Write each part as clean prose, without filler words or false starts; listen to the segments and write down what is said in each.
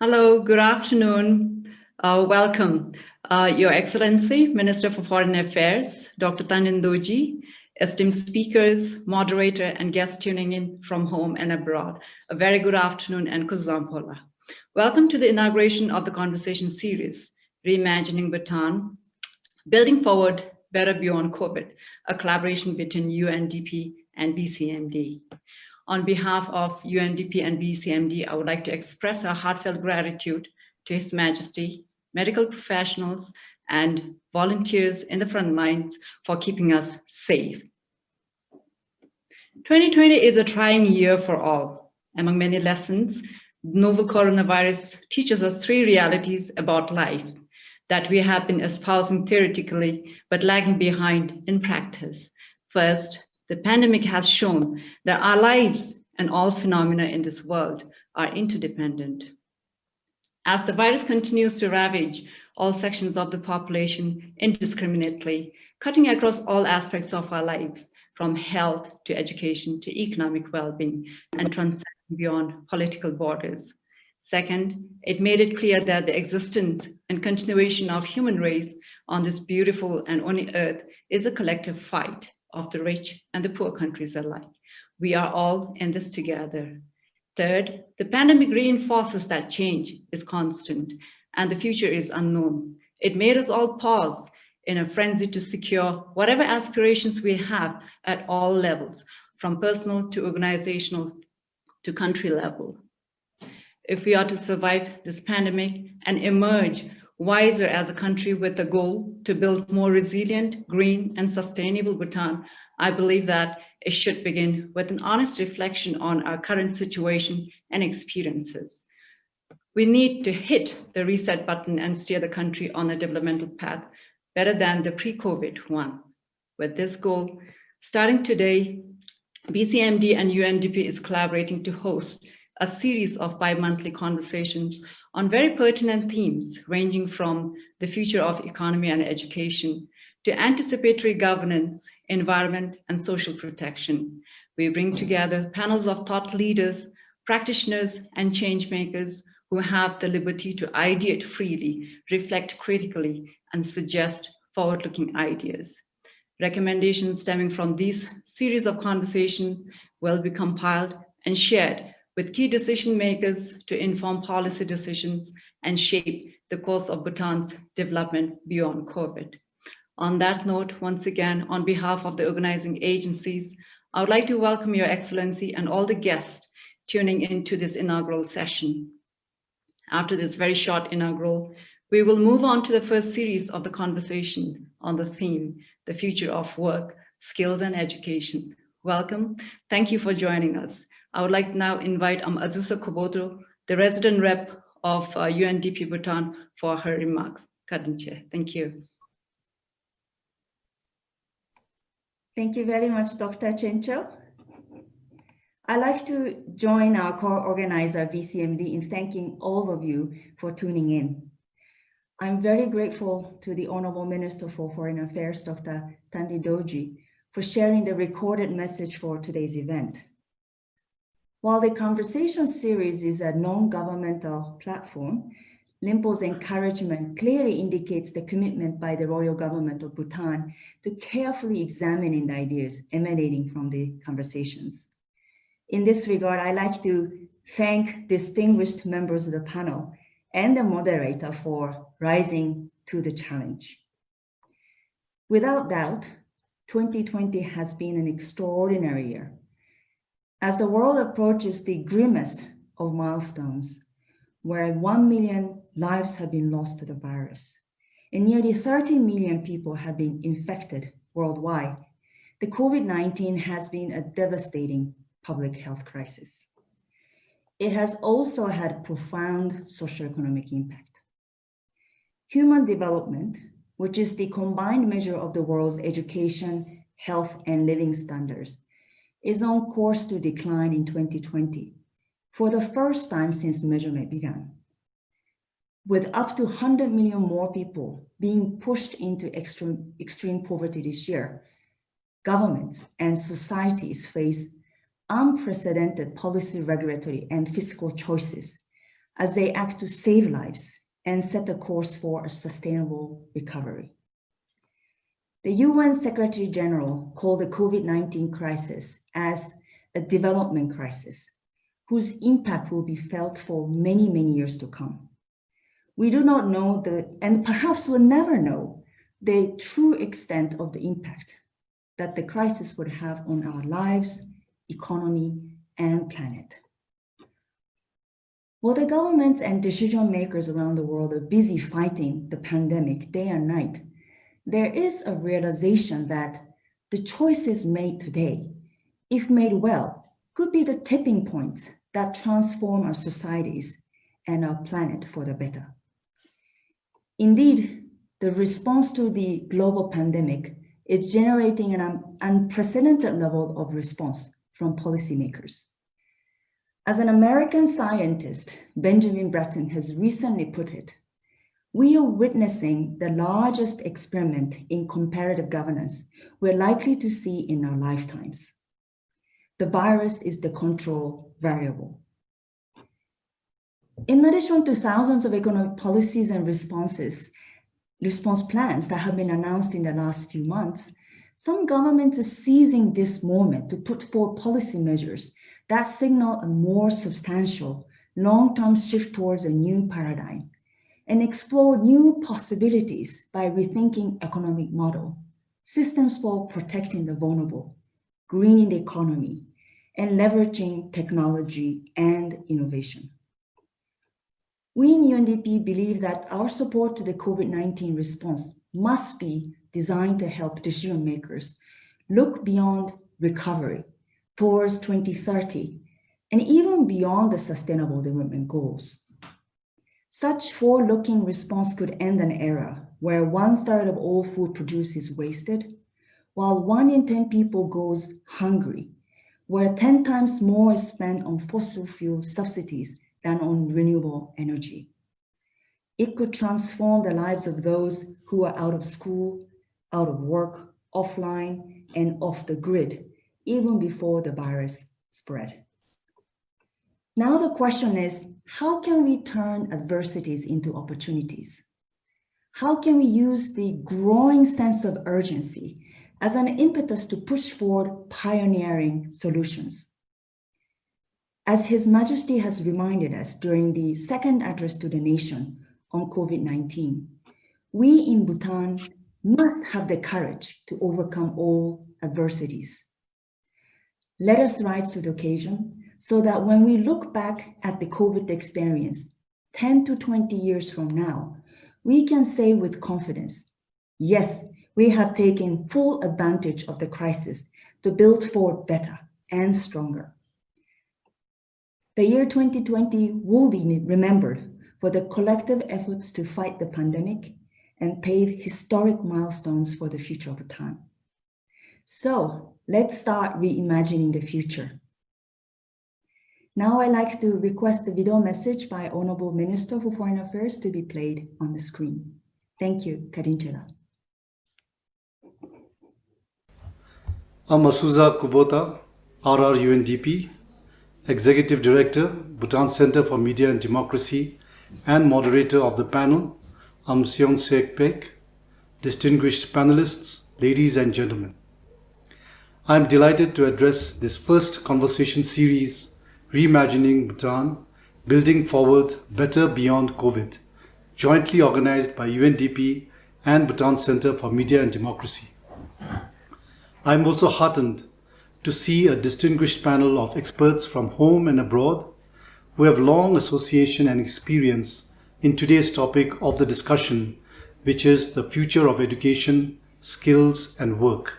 Hello, good afternoon. Welcome, Your Excellency, Minister for Foreign Affairs, Dr. Tandin Doji, esteemed speakers, moderator, and guests tuning in from home and abroad. A very good afternoon and Kuzampola. Welcome to the inauguration of the conversation series, Reimaging Bhutan, Building Forward Better Beyond COVID, a collaboration between UNDP and BCMD. On behalf of UNDP and BCMD, I would like to express our heartfelt gratitude to His Majesty, medical professionals, and volunteers in the front lines for keeping us safe. 2020 is a trying year for all. Among many lessons, novel coronavirus teaches us three realities about life that we have been espousing theoretically, but lagging behind in practice. First, the pandemic has shown that our lives and all phenomena in this world are interdependent. As the virus continues to ravage all sections of the population indiscriminately, cutting across all aspects of our lives, from health to education to economic well-being, and transcending beyond political borders. Second, it made it clear that the existence and continuation of human race on this beautiful and only earth is a collective fight of the rich and the poor countries alike. We are all in this together. Third, the pandemic reinforces that change is constant and the future is unknown. It made us all pause in a frenzy to secure whatever aspirations we have at all levels, from personal to organizational to country level. If we are to survive this pandemic and emerge wiser as a country with a goal to build more resilient, green, and sustainable Bhutan, I believe that it should begin with an honest reflection on our current situation and experiences. We need to hit the reset button and steer the country on a developmental path better than the pre-COVID one. With this goal, starting today, BCMD and UNDP is collaborating to host a series of bi-monthly conversations on very pertinent themes ranging from the future of economy and education to anticipatory governance, environment, and social protection. We bring together panels of thought leaders, practitioners, and change makers who have the liberty to ideate freely, reflect critically, and suggest forward-looking ideas. Recommendations stemming from these series of conversations will be compiled and shared with key decision makers to inform policy decisions and shape the course of Bhutan's development beyond COVID. On that note, once again, on behalf of the organizing agencies, I would like to welcome Your Excellency and all the guests tuning into this inaugural session. After this very short inaugural, we will move on to the first series of the conversation on the theme, the future of work, skills and education. Welcome. Thank you for joining us. I would like to now invite Azusa Koboto, the resident rep of UNDP Bhutan, for her remarks. Kadinche, thank you. Thank you very much, Dr. Chencho. I'd like to join our co-organizer, BCMD, in thanking all of you for tuning in. I'm very grateful to the Honorable Minister for Foreign Affairs, Dr. Tandin Doji, for sharing the recorded message for today's event. While the conversation series is a non-governmental platform, Limpo's encouragement clearly indicates the commitment by the Royal Government of Bhutan to carefully examining the ideas emanating from the conversations. In this regard, I'd like to thank distinguished members of the panel and the moderator for rising to the challenge. Without doubt, 2020 has been an extraordinary year. As the world approaches the grimmest of milestones, where 1 million lives have been lost to the virus, and nearly 30 million people have been infected worldwide, the COVID-19 has been a devastating public health crisis. It has also had profound socioeconomic impact. Human development, which is the combined measure of the world's education, health, and living standards, is on course to decline in 2020 for the first time since measurement began. With up to 100 million more people being pushed into extreme poverty this year, governments and societies face unprecedented policy, regulatory, and fiscal choices as they act to save lives and set a course for a sustainable recovery. The UN Secretary General called the COVID-19 crisis as a development crisis, whose impact will be felt for many, many years to come. We do not know and perhaps will never know, the true extent of the impact that the crisis would have on our lives, economy, and planet. While the governments and decision makers around the world are busy fighting the pandemic day and night, there is a realization that the choices made today, if made well, could be the tipping points that transform our societies and our planet for the better. Indeed, the response to the global pandemic is generating an unprecedented level of response from policymakers. As an American scientist, Benjamin Bratton has recently put it, we are witnessing the largest experiment in comparative governance we're likely to see in our lifetimes. The virus is the control variable. In addition to thousands of economic policies and response plans that have been announced in the last few months, some governments are seizing this moment to put forward policy measures that signal a more substantial, long-term shift towards a new paradigm and explore new possibilities by rethinking economic model, systems for protecting the vulnerable, greening the economy, and leveraging technology and innovation. We in UNDP believe that our support to the COVID-19 response must be designed to help decision makers look beyond recovery towards 2030 and even beyond the Sustainable Development Goals. Such forward-looking response could end an era where 1/3 of all food produced is wasted, while 1 in 10 people goes hungry, where 10 times more is spent on fossil fuel subsidies than on renewable energy. It could transform the lives of those who are out of school, out of work, offline, and off the grid, even before the virus spread. Now the question is, how can we turn adversities into opportunities? How can we use the growing sense of urgency as an impetus to push forward pioneering solutions? As His Majesty has reminded us during the second address to the nation on COVID-19, we in Bhutan must have the courage to overcome all adversities. Let us rise to the occasion so that when we look back at the COVID experience 10 to 20 years from now, we can say with confidence, yes, we have taken full advantage of the crisis to build forward better and stronger. The year 2020 will be remembered for the collective efforts to fight the pandemic and pave historic milestones for the future of Bhutan. So let's start reimagining the future. Now I'd like to request the video message by Honorable Minister for Foreign Affairs to be played on the screen. Thank you, Karinchela. Amasuza Kubota, RRUNDP, Executive Director, Bhutan Center for Media and Democracy, and moderator of the panel, Seong Sekpek, distinguished panelists, ladies and gentlemen. I am delighted to address this first conversation series, Reimagining Bhutan, Building Forward Better Beyond COVID, jointly organized by UNDP and Bhutan Center for Media and Democracy. I am also heartened to see a distinguished panel of experts from home and abroad who have long association and experience in today's topic of the discussion, which is the future of education, skills, and work.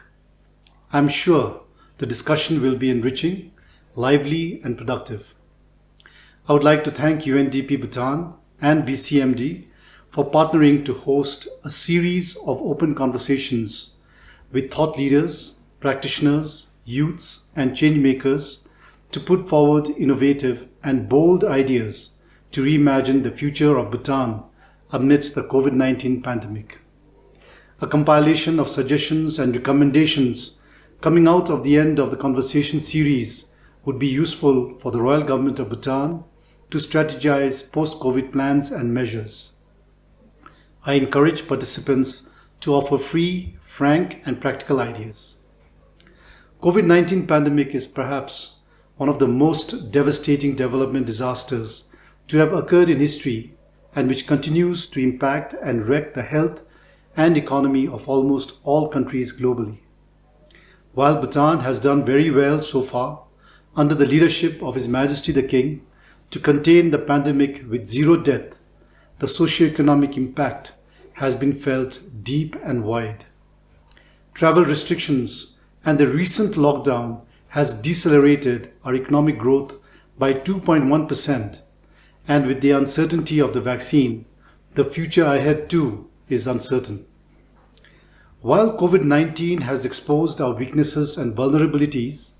I'm sure the discussion will be enriching, lively, and productive. I would like to thank UNDP Bhutan and BCMD for partnering to host a series of open conversations with thought leaders, practitioners, youths, and change makers to put forward innovative and bold ideas to reimagine the future of Bhutan amidst the COVID-19 pandemic. A compilation of suggestions and recommendations coming out of the end of the conversation series would be useful for the Royal Government of Bhutan to strategize post-COVID plans and measures. I encourage participants to offer free, frank, and practical ideas. COVID-19 pandemic is perhaps one of the most devastating development disasters to have occurred in history and which continues to impact and wreck the health and economy of almost all countries globally. While Bhutan has done very well so far, under the leadership of His Majesty the King, to contain the pandemic with zero death, the socio-economic impact has been felt deep and wide. Travel restrictions and the recent lockdown has decelerated our economic growth by 2.1%, and with the uncertainty of the vaccine, the future ahead too is uncertain. While COVID-19 has exposed our weaknesses and vulnerabilities,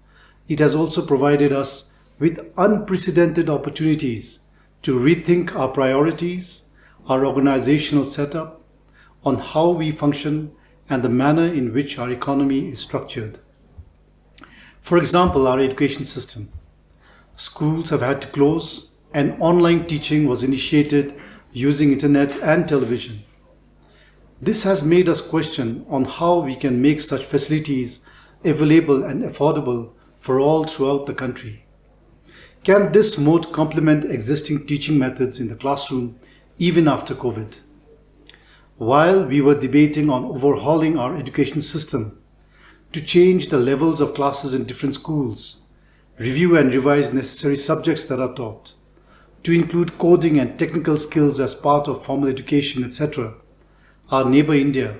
it has also provided us with unprecedented opportunities to rethink our priorities, our organizational setup, on how we function and the manner in which our economy is structured. For example, our education system. Schools have had to close and online teaching was initiated using internet and television. This has made us question on how we can make such facilities available and affordable for all throughout the country. Can this mode complement existing teaching methods in the classroom even after COVID? While we were debating on overhauling our education system to change the levels of classes in different schools, review and revise necessary subjects that are taught, to include coding and technical skills as part of formal education, etc., our neighbor India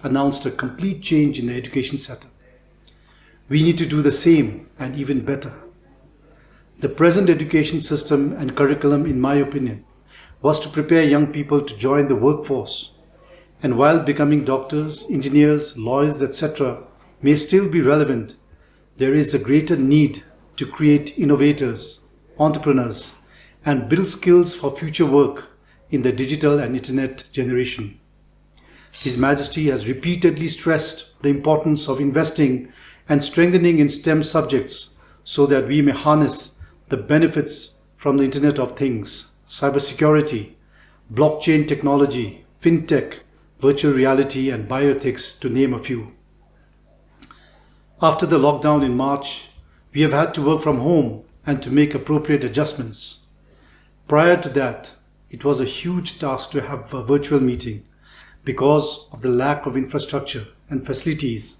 announced a complete change in the education setup. We need to do the same and even better. The present education system and curriculum, in my opinion, was to prepare young people to join the workforce. And while becoming doctors, engineers, lawyers, etc. may still be relevant, there is a greater need to create innovators, entrepreneurs, and build skills for future work in the digital and internet generation. His Majesty has repeatedly stressed the importance of investing and strengthening in STEM subjects so that we may harness the benefits from the Internet of Things, cybersecurity, blockchain technology, fintech, virtual reality, and bioethics, to name a few. After the lockdown in March, we have had to work from home and to make appropriate adjustments. Prior to that, it was a huge task to have a virtual meeting because of the lack of infrastructure and facilities,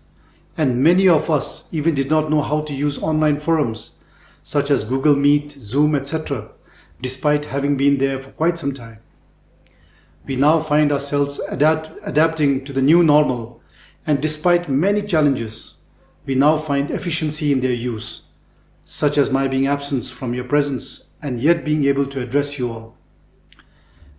and many of us even did not know how to use online forums such as Google Meet, Zoom, etc., despite having been there for quite some time. We now find ourselves adapting to the new normal, and despite many challenges, we now find efficiency in their use, such as my being absent from your presence and yet being able to address you all.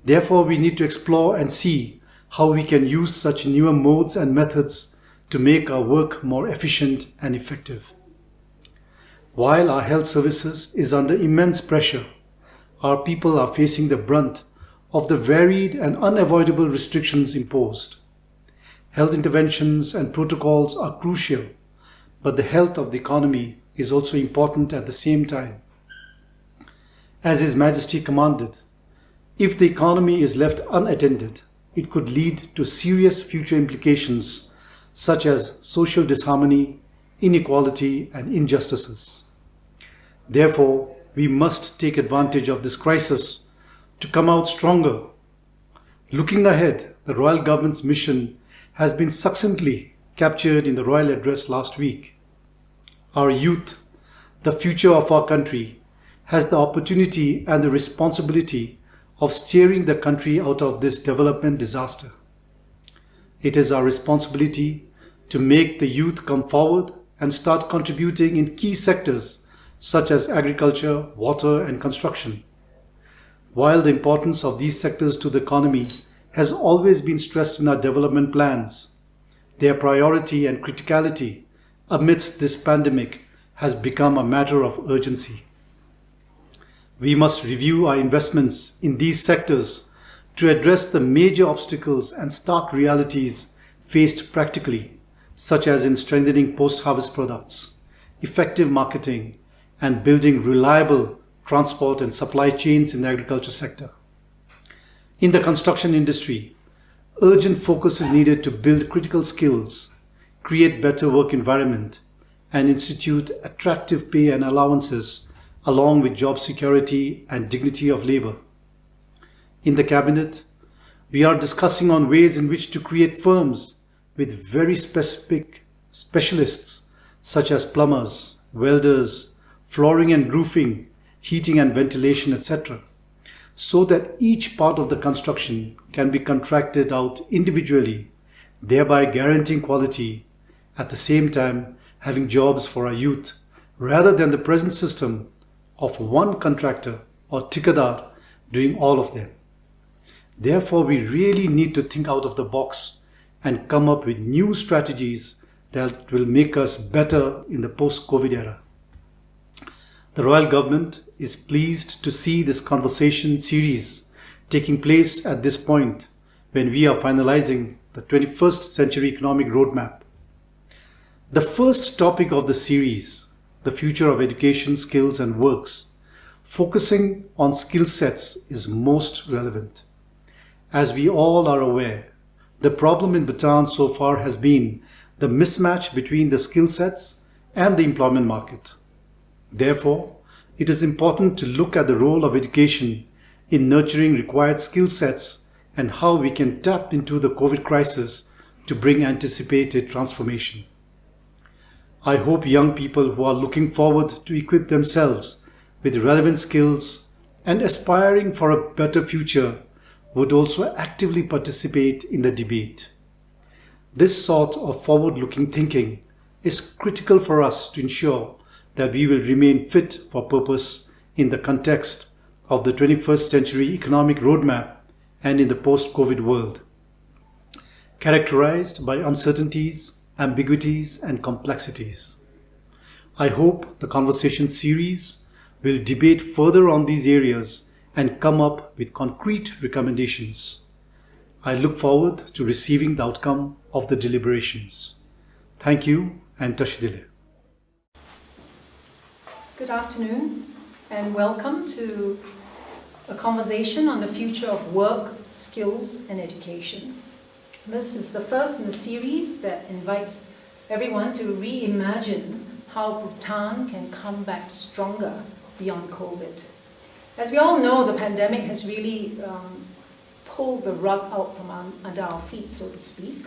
Therefore, we need to explore and see how we can use such newer modes and methods to make our work more efficient and effective. While our health services is under immense pressure, our people are facing the brunt of the varied and unavoidable restrictions imposed. Health interventions and protocols are crucial, but the health of the economy is also important at the same time. As His Majesty commanded, if the economy is left unattended, it could lead to serious future implications such as social disharmony, inequality, and injustices. Therefore, we must take advantage of this crisis to come out stronger. Looking ahead, the Royal Government's mission has been succinctly captured in the Royal Address last week. Our youth, the future of our country, has the opportunity and the responsibility of steering the country out of this development disaster. It is our responsibility to make the youth come forward and start contributing in key sectors such as agriculture, water, and construction. While the importance of these sectors to the economy has always been stressed in our development plans, their priority and criticality amidst this pandemic has become a matter of urgency. We must review our investments in these sectors to address the major obstacles and stark realities faced practically, such as in strengthening post-harvest products, effective marketing, and building reliable, transport and supply chains in the agriculture sector. In the construction industry, urgent focus is needed to build critical skills, create better work environment, and institute attractive pay and allowances along with job security and dignity of labor. In the cabinet, we are discussing on ways in which to create firms with very specific specialists such as plumbers, welders, flooring and roofing, heating and ventilation, etc., so that each part of the construction can be contracted out individually, thereby guaranteeing quality, at the same time having jobs for our youth, rather than the present system of one contractor or tikadar doing all of them. Therefore, we really need to think out of the box and come up with new strategies that will make us better in the post-COVID era. The Royal Government is pleased to see this conversation series taking place at this point when we are finalizing the 21st Century Economic Roadmap. The first topic of the series, the future of education, skills and works, focusing on skill sets, is most relevant. As we all are aware, the problem in Bhutan so far has been the mismatch between the skill sets and the employment market. Therefore, it is important to look at the role of education in nurturing required skill sets and how we can tap into the COVID crisis to bring anticipated transformation. I hope young people who are looking forward to equip themselves with relevant skills and aspiring for a better future would also actively participate in the debate. This sort of forward-looking thinking is critical for us to ensure that we will remain fit for purpose in the context of the 21st Century Economic Roadmap and in the post-COVID world, characterized by uncertainties, ambiguities, and complexities. I hope the conversation series will debate further on these areas and come up with concrete recommendations. I look forward to receiving the outcome of the deliberations. Thank you and Tashidile. Good afternoon and welcome to a conversation on the future of work, skills and education. This is the first in the series that invites everyone to reimagine how Bhutan can come back stronger beyond COVID. As we all know, the pandemic has really pulled the rug out from under our feet, so to speak.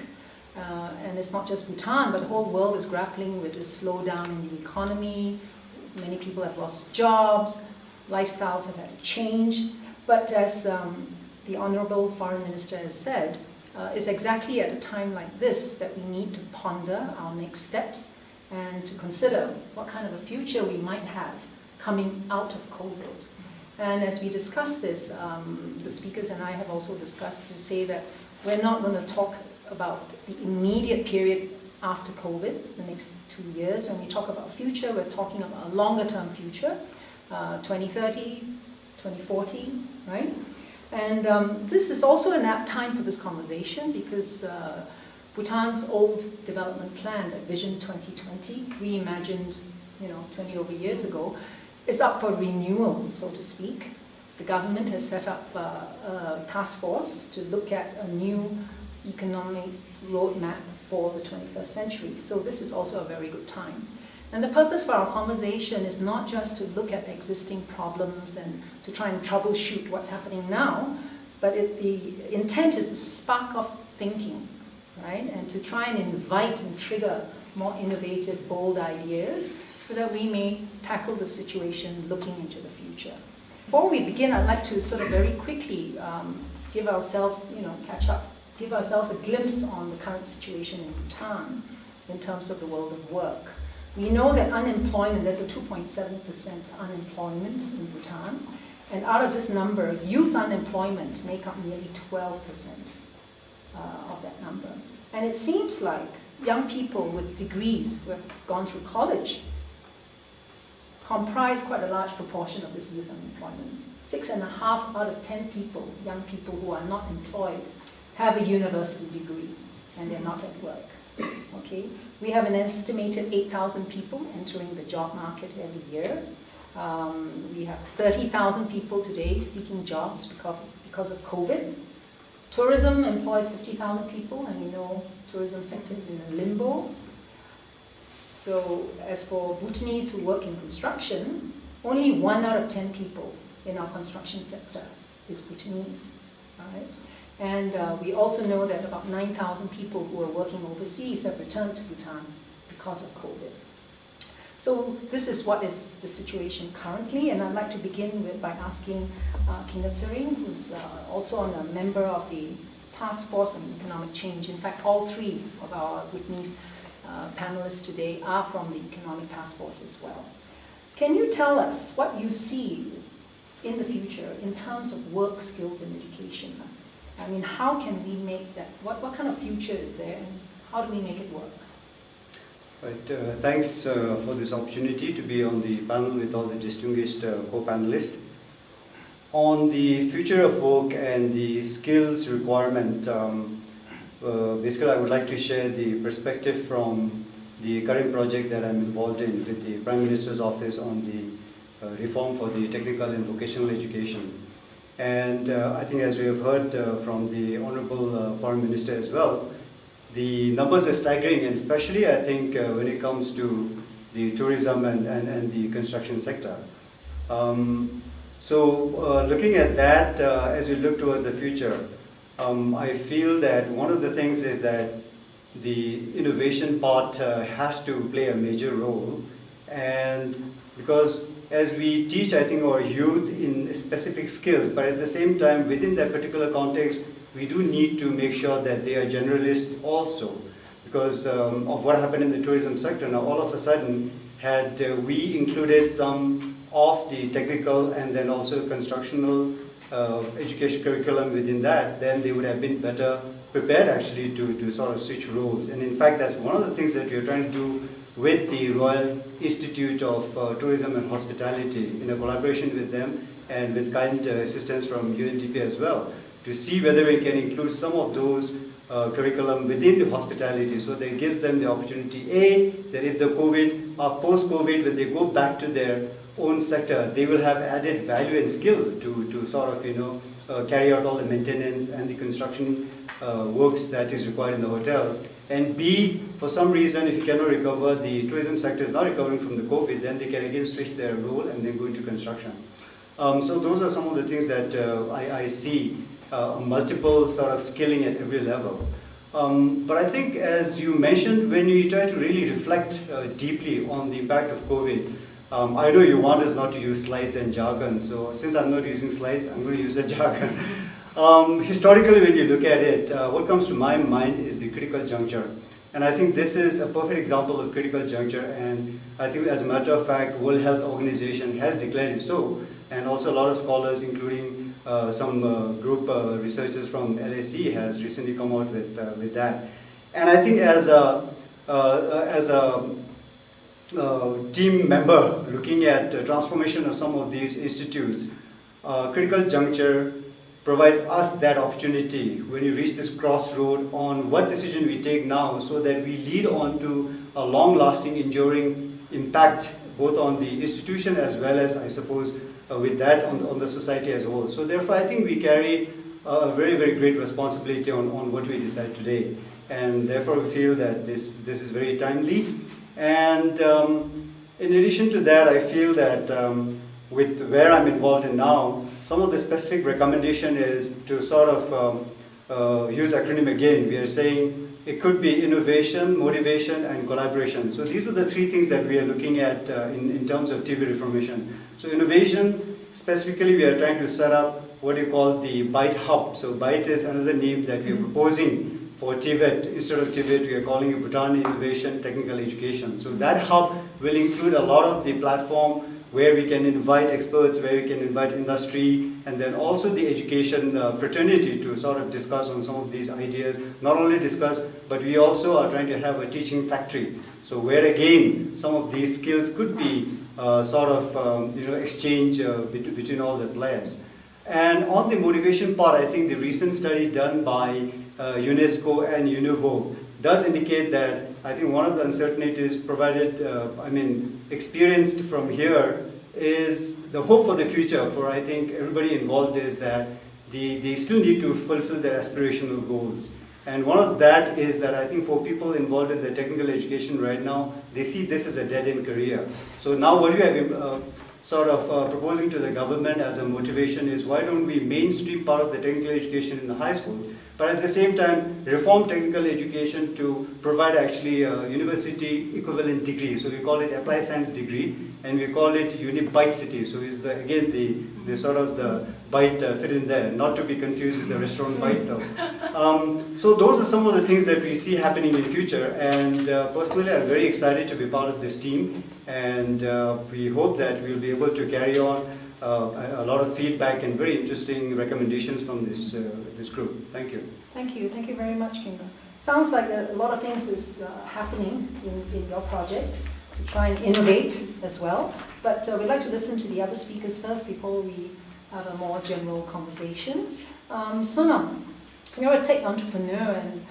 And it's not just Bhutan, but the whole world is grappling with this slowdown in the economy. Many people have lost jobs, lifestyles have had to change. But as the Honorable Foreign Minister has said, it's exactly at a time like this that we need to ponder our next steps and to consider what kind of a future we might have coming out of COVID. And as we discuss this, the speakers and I have also discussed to say that we're not going to talk about the immediate period after COVID, the next 2 years. When we talk about future, we're talking about a longer term future, 2030, 2040, right? And this is also an apt time for this conversation because Bhutan's old development plan, that Vision 2020, reimagined 20 over years ago, is up for renewal, so to speak. The government has set up a task force to look at a new economic roadmap for the 21st century. So this is also a very good time. And the purpose for our conversation is not just to look at existing problems and to try and troubleshoot what's happening now, but the intent is to spark off thinking, right? And to try and invite and trigger more innovative, bold ideas so that we may tackle the situation looking into the future. Before we begin, I'd like to sort of very quickly give ourselves, catch up, give ourselves a glimpse on the current situation in Bhutan in terms of the world of work. We know that unemployment, there's a 2.7% unemployment in Bhutan, and out of this number, youth unemployment make up nearly 12% of that number. And it seems like young people with degrees who have gone through college comprise quite a large proportion of this youth unemployment. 6.5 out of 10 people, young people who are not employed, have a university degree and they're not at work. Okay? We have an estimated 8,000 people entering the job market every year. We have 30,000 people today seeking jobs because of COVID. Tourism employs 50,000 people, and we know tourism sector is in a limbo. So as for Bhutanese who work in construction, only 1 out of 10 people in our construction sector is Bhutanese. Right? And we also know that about 9,000 people who are working overseas have returned to Bhutan because of COVID. So this is what is the situation currently, and I'd like to begin by asking Kinatsering, who's also a member of the Task Force on Economic Change. In fact, all 3 of our Bhutanese panelists today are from the Economic Task Force as well. Can you tell us what you see in the future in terms of work, skills, and education? I mean, how can we make that? What kind of future is there, and how do we make it work? Right, thanks for this opportunity to be on the panel with all the distinguished co-panelists. On the future of work and the skills requirement, basically I would like to share the perspective from the current project that I'm involved in with the Prime Minister's Office on the reform for the technical and vocational education. And I think, as we have heard from the Honorable Foreign Minister as well, the numbers are staggering, and especially I think when it comes to the tourism and the construction sector. So looking at that, as we look towards the future, I feel that one of the things is that the innovation part has to play a major role, and because as we teach, I think, our youth in specific skills, but at the same time, within that particular context, we do need to make sure that they are generalists also, because of what happened in the tourism sector. Now, all of a sudden, had we included some of the technical and then also constructional education curriculum within that, then they would have been better prepared actually to sort of switch roles. And in fact, that's one of the things that we are trying to do with the Royal Institute of Tourism and Hospitality in a collaboration with them and with kind assistance from UNDP as well, to see whether we can include some of those curriculum within the hospitality, so that it gives them the opportunity, A, that if the COVID or post-COVID, when they go back to their own sector, they will have added value and skill to sort of, carry out all the maintenance and the construction works that is required in the hotels. And B, for some reason, if you cannot recover, the tourism sector is not recovering from the COVID, then they can again switch their role and then go into construction. So those are some of the things that I see, multiple sort of skilling at every level. But I think, as you mentioned, when we try to really reflect deeply on the impact of COVID, I know you want us not to use slides and jargon, so since I'm not using slides, I'm going to use a jargon. Historically, when you look at it, what comes to my mind is the critical juncture. And I think this is a perfect example of critical juncture, and I think, as a matter of fact, World Health Organization has declared it so, and also a lot of scholars, including some group researchers from LSE, has recently come out with that. And I think as a team member looking at transformation of some of these institutes, critical juncture provides us that opportunity when you reach this crossroad on what decision we take now, so that we lead on to a long-lasting, enduring impact both on the institution as well as, I suppose, with that on the society as a whole. So therefore, I think we carry a very, very great responsibility on what we decide today. And therefore, we feel that this is very timely. And in addition to that, I feel that with where I'm involved in now, some of the specific recommendation is to sort of use acronym again. We are saying it could be innovation, motivation, and collaboration. So these are the 3 things that we are looking at in terms of TV reformation. So innovation, specifically, we are trying to set up what you call the BITE Hub. So BITE is another name that we are proposing for Tibet. Instead of Tibet, we are calling it Bhutan Innovation Technical Education. So that hub will include a lot of the platform where we can invite experts, where we can invite industry, and then also the education fraternity to sort of discuss on some of these ideas. Not only discuss, but we also are trying to have a teaching factory. So where again, some of these skills could be exchange between all the players. And on the motivation part, I think the recent study done by UNESCO and UNIVO does indicate that I think one of the uncertainties provided, experienced from here is the hope for the future for, I think, everybody involved is that they still need to fulfill their aspirational goals. And one of that is that I think for people involved in the technical education right now, they see this as a dead-end career. So now what we are proposing to the government as a motivation is, why don't we mainstream part of the technical education in the high schools, but at the same time reform technical education to provide actually a university equivalent degree. So we call it applied science degree, and we call it Uni-Bite City. So is the again the sort of the bite fit in there, not to be confused with the restaurant bite though. So those are some of the things that we see happening in future, and personally I'm very excited to be part of this team, and we hope that we'll be able to carry on a lot of feedback and very interesting recommendations from this group. Thank you. Thank you very much, Kimber. Sounds like a lot of things is happening in your project to try and innovate as well, but we'd like to listen to the other speakers first before we have a more general conversation. Sonam, you're a tech entrepreneur, and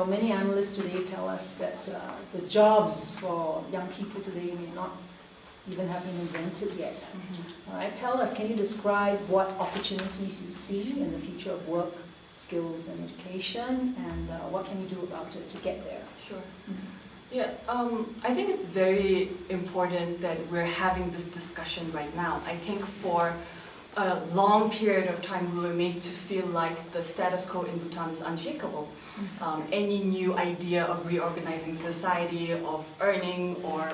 many analysts today tell us that the jobs for young people today may not even have been invented yet. Mm-hmm. All right, tell us, can you describe what opportunities you see in the future of work, skills, and education, and what can you do about it to get there? Sure. Mm-hmm. Yeah, I think it's very important that we're having this discussion right now. I think for a long period of time we were made to feel like the status quo in Bhutan is unshakable. Any new idea of reorganizing society, of earning or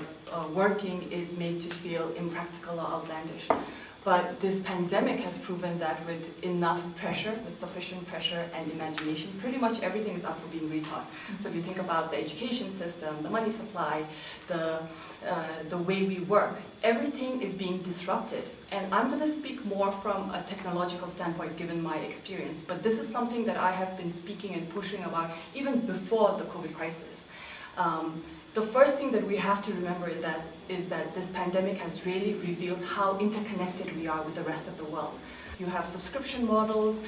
working is made to feel impractical or outlandish. But this pandemic has proven that with enough pressure, with sufficient pressure and imagination, pretty much everything is up for being rethought. So if you think about the education system, the money supply, the way we work, everything is being disrupted. And I'm going to speak more from a technological standpoint given my experience, but this is something that I have been speaking and pushing about even before the COVID crisis. The first thing that we have to remember is that this pandemic has really revealed how interconnected we are with the rest of the world. You have subscription models,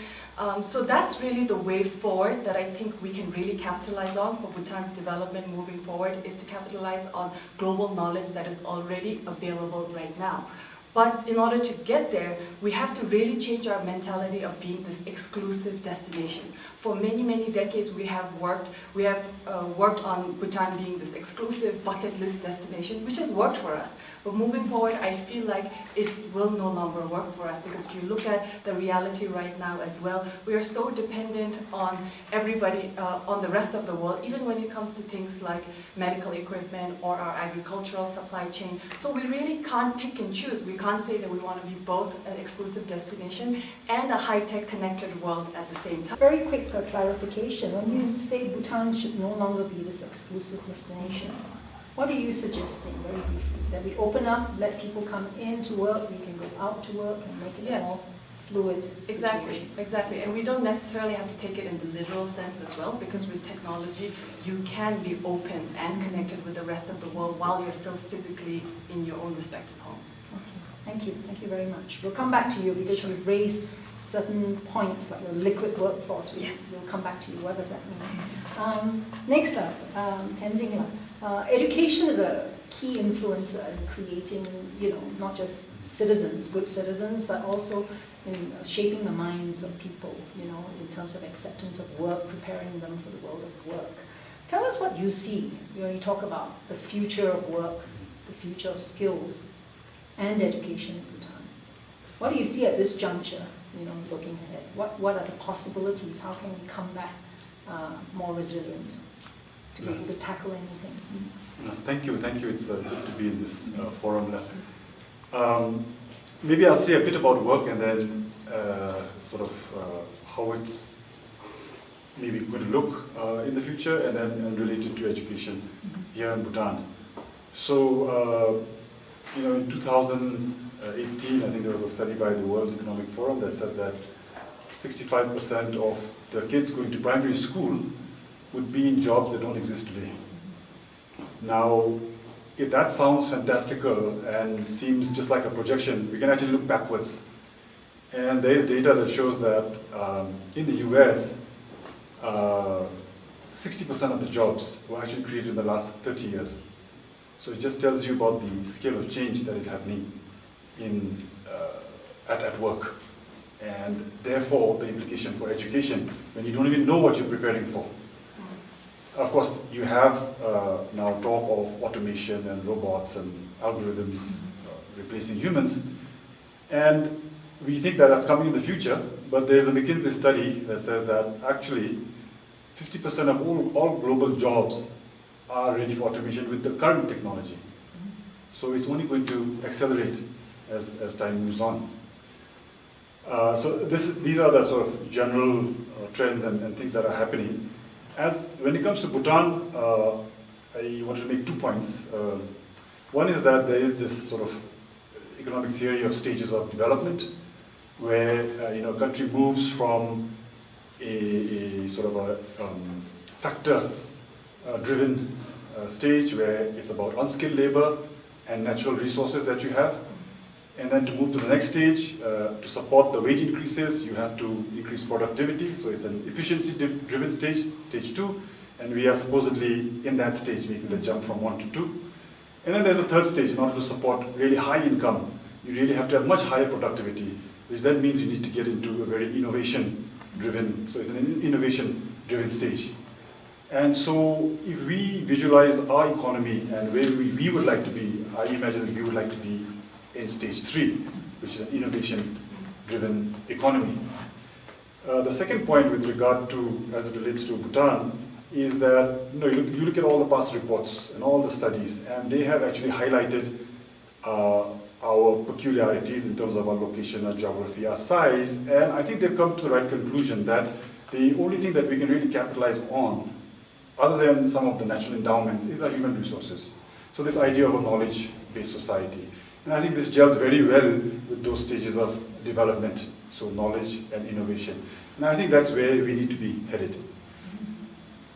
so that's really the way forward that I think we can really capitalize on for Bhutan's development moving forward, is to capitalize on global knowledge that is already available right now. But in order to get there, we have to really change our mentality of being this exclusive destination. For many, many decades, we have worked on Bhutan being this exclusive bucket list destination, which has worked for us. But moving forward, I feel like it will no longer work for us, because if you look at the reality right now as well, we are so dependent on everybody, on the rest of the world, even when it comes to things like medical equipment or our agricultural supply chain. So we really can't pick and choose. We can't say that we want to be both an exclusive destination and a high-tech connected world at the same time. Very quick clarification. When you say Bhutan should no longer be this exclusive destination, what are you suggesting, very briefly? That we open up, let people come in to work, we can go out to work, and make it a more fluid situation? Exactly. And we don't necessarily have to take it in the literal sense as well, because with technology, you can be open and connected with the rest of the world while you're still physically in your own respective homes. Okay. Thank you very much. We'll come back to you, because we've raised certain points, like the liquid workforce. We'll come back to you. What does that mean? Next up, Tenzing. Education is a key influencer in creating, not just citizens, good citizens, but also in shaping the minds of people, in terms of acceptance of work, preparing them for the world of work. Tell us what you see. You talk about the future of work, the future of skills, and education in Bhutan. What do you see at this juncture, looking ahead? What are the possibilities? How can we come back more resilient to be able to tackle anything? Yes, thank you. It's good to be in this forum. Maybe I'll say a bit about work, and then how it's maybe going to look in the future, and then related to education here in Bhutan. So, in 2018, I think there was a study by the World Economic Forum that said that 65% of the kids going to primary school would be in jobs that don't exist today. Now, if that sounds fantastical and seems just like a projection, we can actually look backwards. And there is data that shows that in the US, 60% of the jobs were actually created in the last 30 years. So it just tells you about the scale of change that is happening. in, at work. And therefore, the implication for education, when you don't even know what you're preparing for. Of course, you have now talk of automation and robots and algorithms replacing humans. And we think that that's coming in the future, but there's a McKinsey study that says that actually 50% of all global jobs are ready for automation with the current technology. So it's only going to accelerate as time moves on. So these are the sort of general trends and things that are happening. When it comes to Bhutan, I want to make 2 points. One is that there is this sort of economic theory of stages of development, where a country moves from a sort of a factor-driven stage where it's about unskilled labor and natural resources that you have. And then to move to the next stage, to support the wage increases, you have to increase productivity. So it's an efficiency-driven stage, stage 2. And we are supposedly in that stage, making the jump from 1 to 2. And then there's a third stage. In order to support really high income, you really have to have much higher productivity, which then means you need to get into a very innovation-driven, so it's an innovation-driven stage. And so if we visualize our economy and where we would like to be, I imagine that we would like to be in stage 3, which is an innovation-driven economy. The second point with regard to, as it relates to Bhutan, is that you look at all the past reports and all the studies, and they have actually highlighted our peculiarities in terms of our location, our geography, our size, and I think they've come to the right conclusion that the only thing that we can really capitalize on, other than some of the natural endowments, is our human resources. So this idea of a knowledge-based society. And I think this gels very well with those stages of development, so knowledge and innovation. And I think that's where we need to be headed.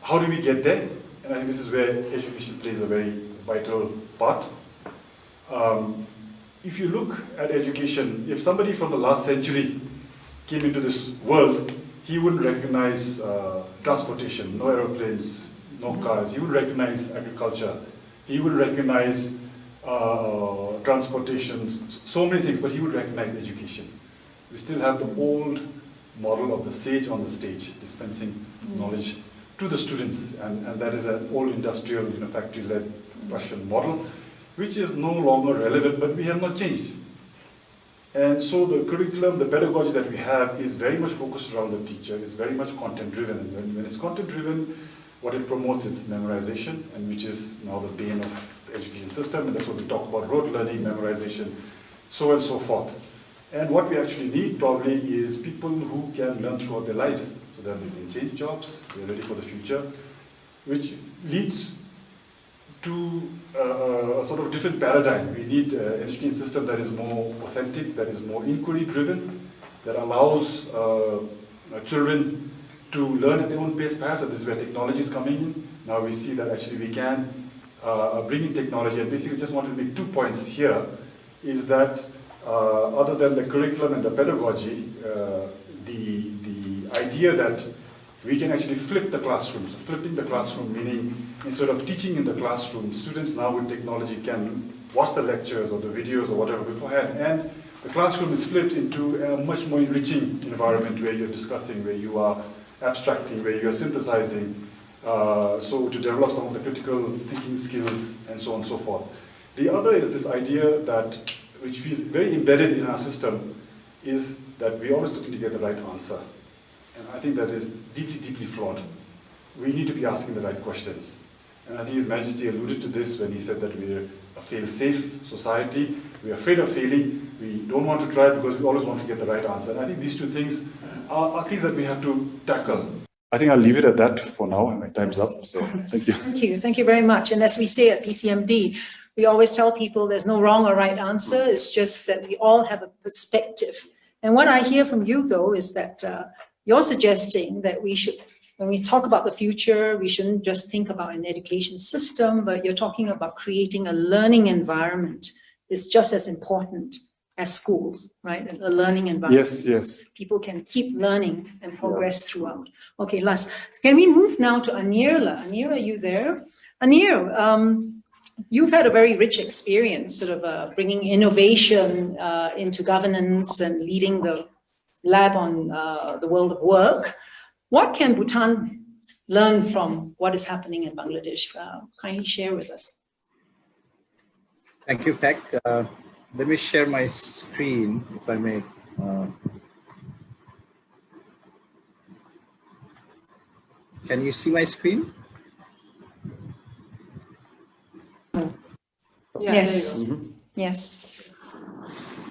How do we get there? And I think this is where education plays a very vital part. If you look at education, if somebody from the last century came into this world, he wouldn't recognize transportation, no aeroplanes, no cars. He wouldn't recognize agriculture. He wouldn't recognize transportation, so many things, but he would recognize education. We still have the old model of the sage on the stage, dispensing knowledge to the students, and that is an old industrial, factory-led Russian model, which is no longer relevant, but we have not changed. And so the curriculum, the pedagogy that we have is very much focused around the teacher, it's very much content-driven, and when it's content-driven, what it promotes is memorization, and which is now the bane of the education system, and that's what we talk about, rote learning, memorization, so on and so forth. And what we actually need probably is people who can learn throughout their lives, so that they can change jobs, they're ready for the future, which leads to a sort of different paradigm. We need an education system that is more authentic, that is more inquiry-driven, that allows children to learn at their own pace, perhaps, and this is where technology is coming in. Now we see that actually we can bring in technology, and basically just wanted to make 2 points here, is that other than the curriculum and the pedagogy, the idea that we can actually flip the classroom. So flipping the classroom meaning instead of teaching in the classroom, students now with technology can watch the lectures or the videos or whatever beforehand, and the classroom is flipped into a much more enriching environment where you're discussing, where you are abstracting, where you're synthesizing, so to develop some of the critical thinking skills and so on and so forth. The other is this idea that, which is very embedded in our system, is that we're always looking to get the right answer. And I think that is deeply, deeply flawed. We need to be asking the right questions. And I think His Majesty alluded to this when he said that we're a fail-safe society. We're afraid of failing. We don't want to try because we always want to get the right answer. And I think these two things are things that we have to tackle. I think I'll leave it at that for now. My time's up, so thank you. Thank you. Thank you very much. And as we say at PCMD, we always tell people there's no wrong or right answer. It's just that we all have a perspective. And what I hear from you, though, is that you're suggesting that we should, when we talk about the future, we shouldn't just think about an education system, but you're talking about creating a learning environment. It's just as important as schools, right? A learning environment. Yes, yes. People can keep learning and progress throughout. Okay, last. Can we move now to Anirla? Anir, are you there? Anir, You've had a very rich experience sort of bringing innovation into governance and leading the lab on the world of work. What can Bhutan learn from what is happening in Bangladesh? Kindly share with us. Thank you, Pek. Let me share my screen, if I may. Can you see my screen? Yeah, Yes. Yes.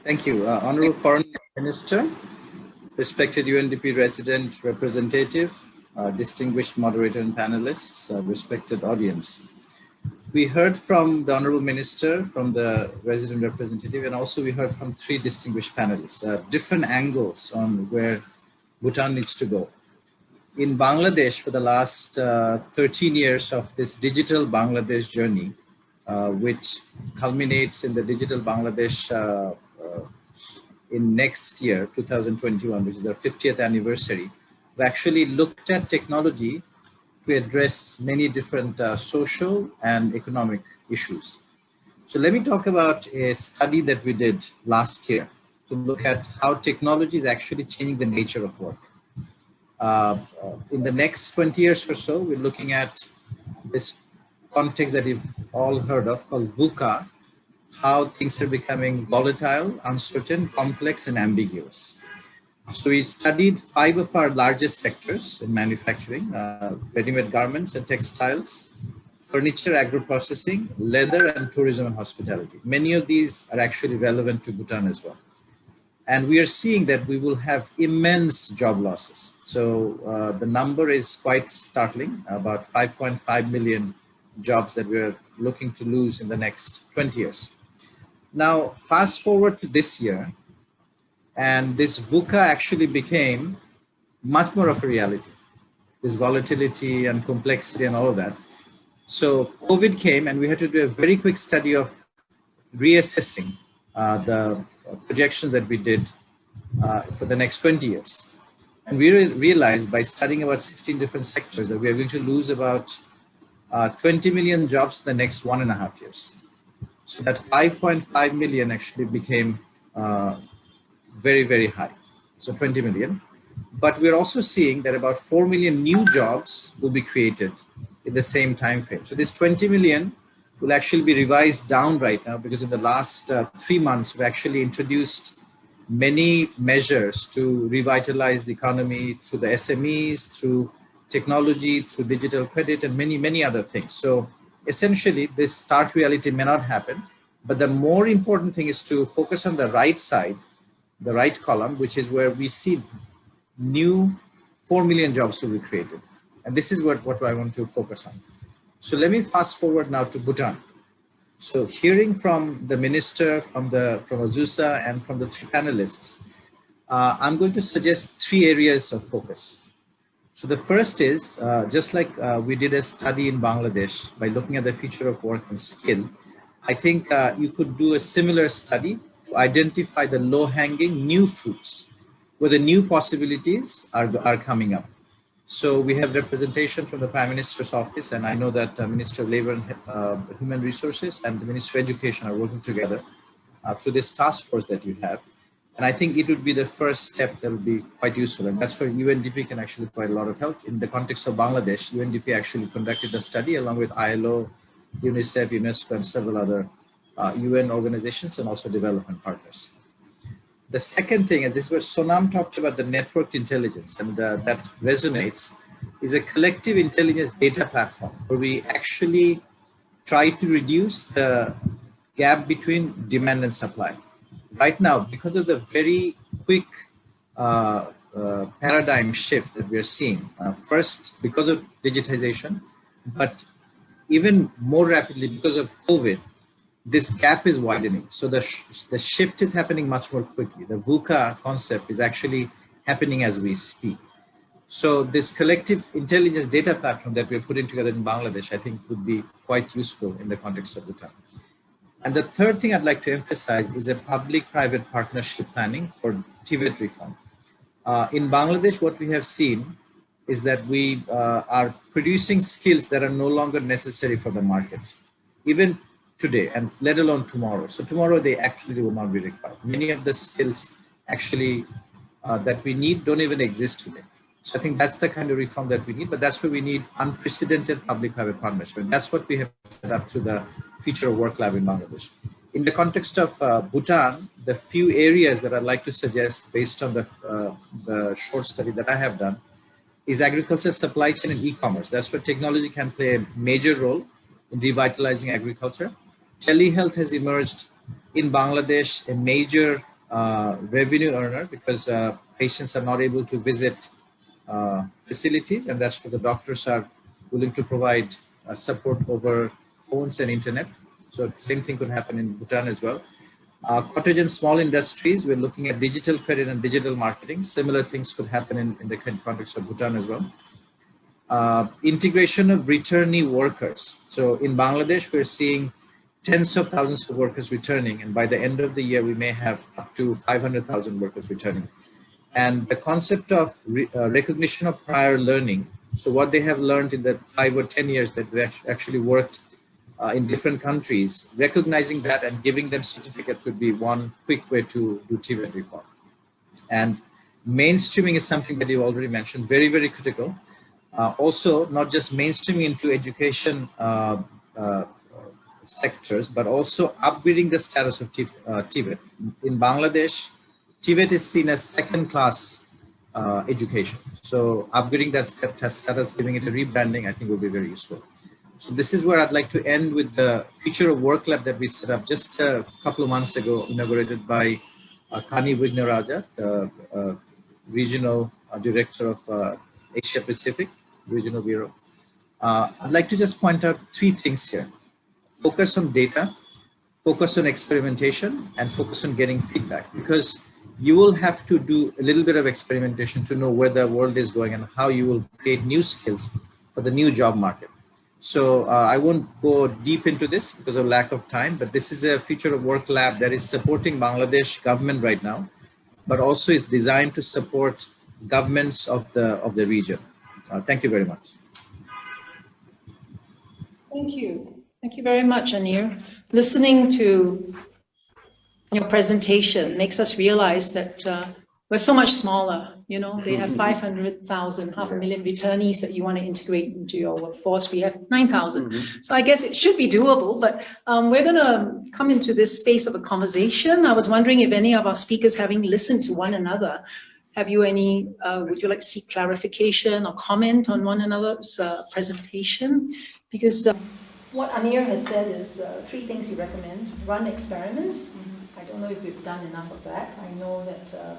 Thank you. Honorable Foreign Minister, respected UNDP resident representative, distinguished moderator and panelists, respected audience. We heard from the Honorable Minister, from the resident representative, and also we heard from three distinguished panelists, different angles on where Bhutan needs to go. In Bangladesh, for the last 13 years of this digital Bangladesh journey, which culminates in the digital Bangladesh in next year, 2021, which is our 50th anniversary, we actually looked at technology to address many different social and economic issues. So let me talk about a study that we did last year to look at how technology is actually changing the nature of work. In the next 20 years or so, we're looking at this context that you've all heard of called VUCA, how things are becoming volatile, uncertain, complex, and ambiguous. So we studied 5 of our largest sectors in manufacturing, ready-made garments and textiles, furniture, agro-processing, leather, and tourism and hospitality. Many of these are actually relevant to Bhutan as well. And we are seeing that we will have immense job losses. So the number is quite startling, about 5.5 million jobs that we're looking to lose in the next 20 years. Now, fast forward to this year, and this VUCA actually became much more of a reality, this volatility and complexity and all of that. So COVID came and we had to do a very quick study of reassessing the projections that we did for the next 20 years. And we realized by studying about 16 different sectors that we are going to lose about 20 million jobs in the next 1.5 years. So that 5.5 million actually became very, very high. So 20 million. But we're also seeing that about 4 million new jobs will be created in the same time frame. So this 20 million will actually be revised down right now because in the last 3 months, we actually introduced many measures to revitalize the economy through the SMEs, through technology, through digital credit, and many, many other things. So essentially, this stark reality may not happen, but the more important thing is to focus on the right side, the right column, which is where we see new 4 million jobs will be created. And this is what I want to focus on. So let me fast forward now to Bhutan. So hearing from the minister, from Azusa, and from the 3 panelists, I'm going to suggest 3 areas of focus. So the first is, just like we did a study in Bangladesh by looking at the future of work and skill, I think you could do a similar study to identify the low-hanging new fruits, where the new possibilities are coming up. So we have representation from the Prime Minister's office, and I know that the Minister of Labour and Human Resources and the Minister of Education are working together through this task force that you have. And I think it would be the first step that would be quite useful. And that's where UNDP can actually provide a lot of help. In the context of Bangladesh, UNDP actually conducted a study along with ILO, UNICEF, UNESCO, and several other UN organizations and also development partners. The second thing, and this is where Sonam talked about the networked intelligence, and that resonates, is a collective intelligence data platform where we actually try to reduce the gap between demand and supply. Right now, because of the very quick paradigm shift that we're seeing, first because of digitization, but even more rapidly because of COVID, this gap is widening. So the shift is happening much more quickly. The VUCA concept is actually happening as we speak. So this collective intelligence data platform that we're putting together in Bangladesh, I think would be quite useful in the context of Bhutan. And the third thing I'd like to emphasize is a public-private partnership planning for TVET reform. In Bangladesh, what we have seen is that we are producing skills that are no longer necessary for the market. Even today, and let alone tomorrow. So tomorrow they actually will not be required. Many of the skills actually that we need don't even exist today. So I think that's the kind of reform that we need, but that's where we need unprecedented public-private partnership. And that's what we have set up to the Future of Work Lab in Bangladesh. In the context of Bhutan, the few areas that I'd like to suggest based on the short study that I have done is agriculture, supply chain, and e-commerce. That's where technology can play a major role in revitalizing agriculture. Telehealth has emerged in Bangladesh, a major revenue earner, because patients are not able to visit facilities, and that's where the doctors are willing to provide support over phones and internet. So the same thing could happen in Bhutan as well. Cottage and small industries, we're looking at digital credit and digital marketing. Similar things could happen in the context of Bhutan as well. Integration of returnee workers. So in Bangladesh, we're seeing tens of thousands of workers returning, and by the end of the year, we may have up to 500,000 workers returning. And the concept of recognition of prior learning. So what they have learned in the 5 or 10 years that they actually worked in different countries, recognizing that and giving them certificates would be one quick way to do TVET reform. And mainstreaming is something that you already mentioned, very, very critical. Also, not just mainstreaming into education sectors, but also upgrading the status of TVET. In Bangladesh, TVET is seen as second-class education. So upgrading that status, giving it a rebranding, I think will be very useful. So this is where I'd like to end with the Future of Work Lab that we set up just a couple of months ago, inaugurated by Kani Vignaraja, the Regional Director of Asia Pacific Regional Bureau. I'd like to just point out 3 things here. Focus on data, focus on experimentation, and focus on getting feedback, because you will have to do a little bit of experimentation to know where the world is going and how you will create new skills for the new job market. So I won't go deep into this because of lack of time, but this is a Future of Work Lab that is supporting Bangladesh government right now, but also it's designed to support governments of the region. Thank you very much. Thank you. Thank you very much, Anir. Listening to your presentation makes us realize that we're so much smaller. You know, they have 500,000, 500,000 returnees that you want to integrate into your workforce. We have 9,000. So I guess it should be doable, but we're going to come into this space of a conversation. I was wondering if any of our speakers, having listened to one another, have you any, would you like to seek clarification or comment on one another's presentation? Because what Anir has said is 3 things he recommends. Run experiments. I don't know if we've done enough of that. I know that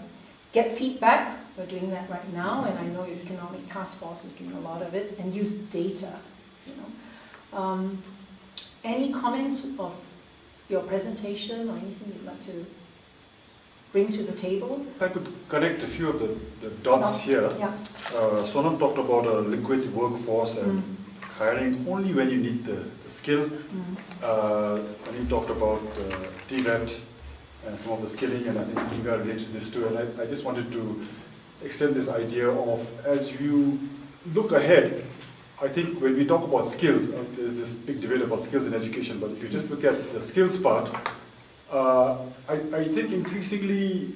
get feedback, we're doing that right now, and I know your economic task force is doing a lot of it, and use data, you know. Any comments of your presentation or anything you'd like to bring to the table? If I could connect a few of the dots here. Yeah. Sonam talked about a liquid workforce and hiring only when you need the skill. And he talked about TVET and some of the skilling, and I think Inga related this too. And I just wanted to extend this idea of, as you look ahead, I think when we talk about skills, there's this big debate about skills in education, but if you just look at the skills part, I think increasingly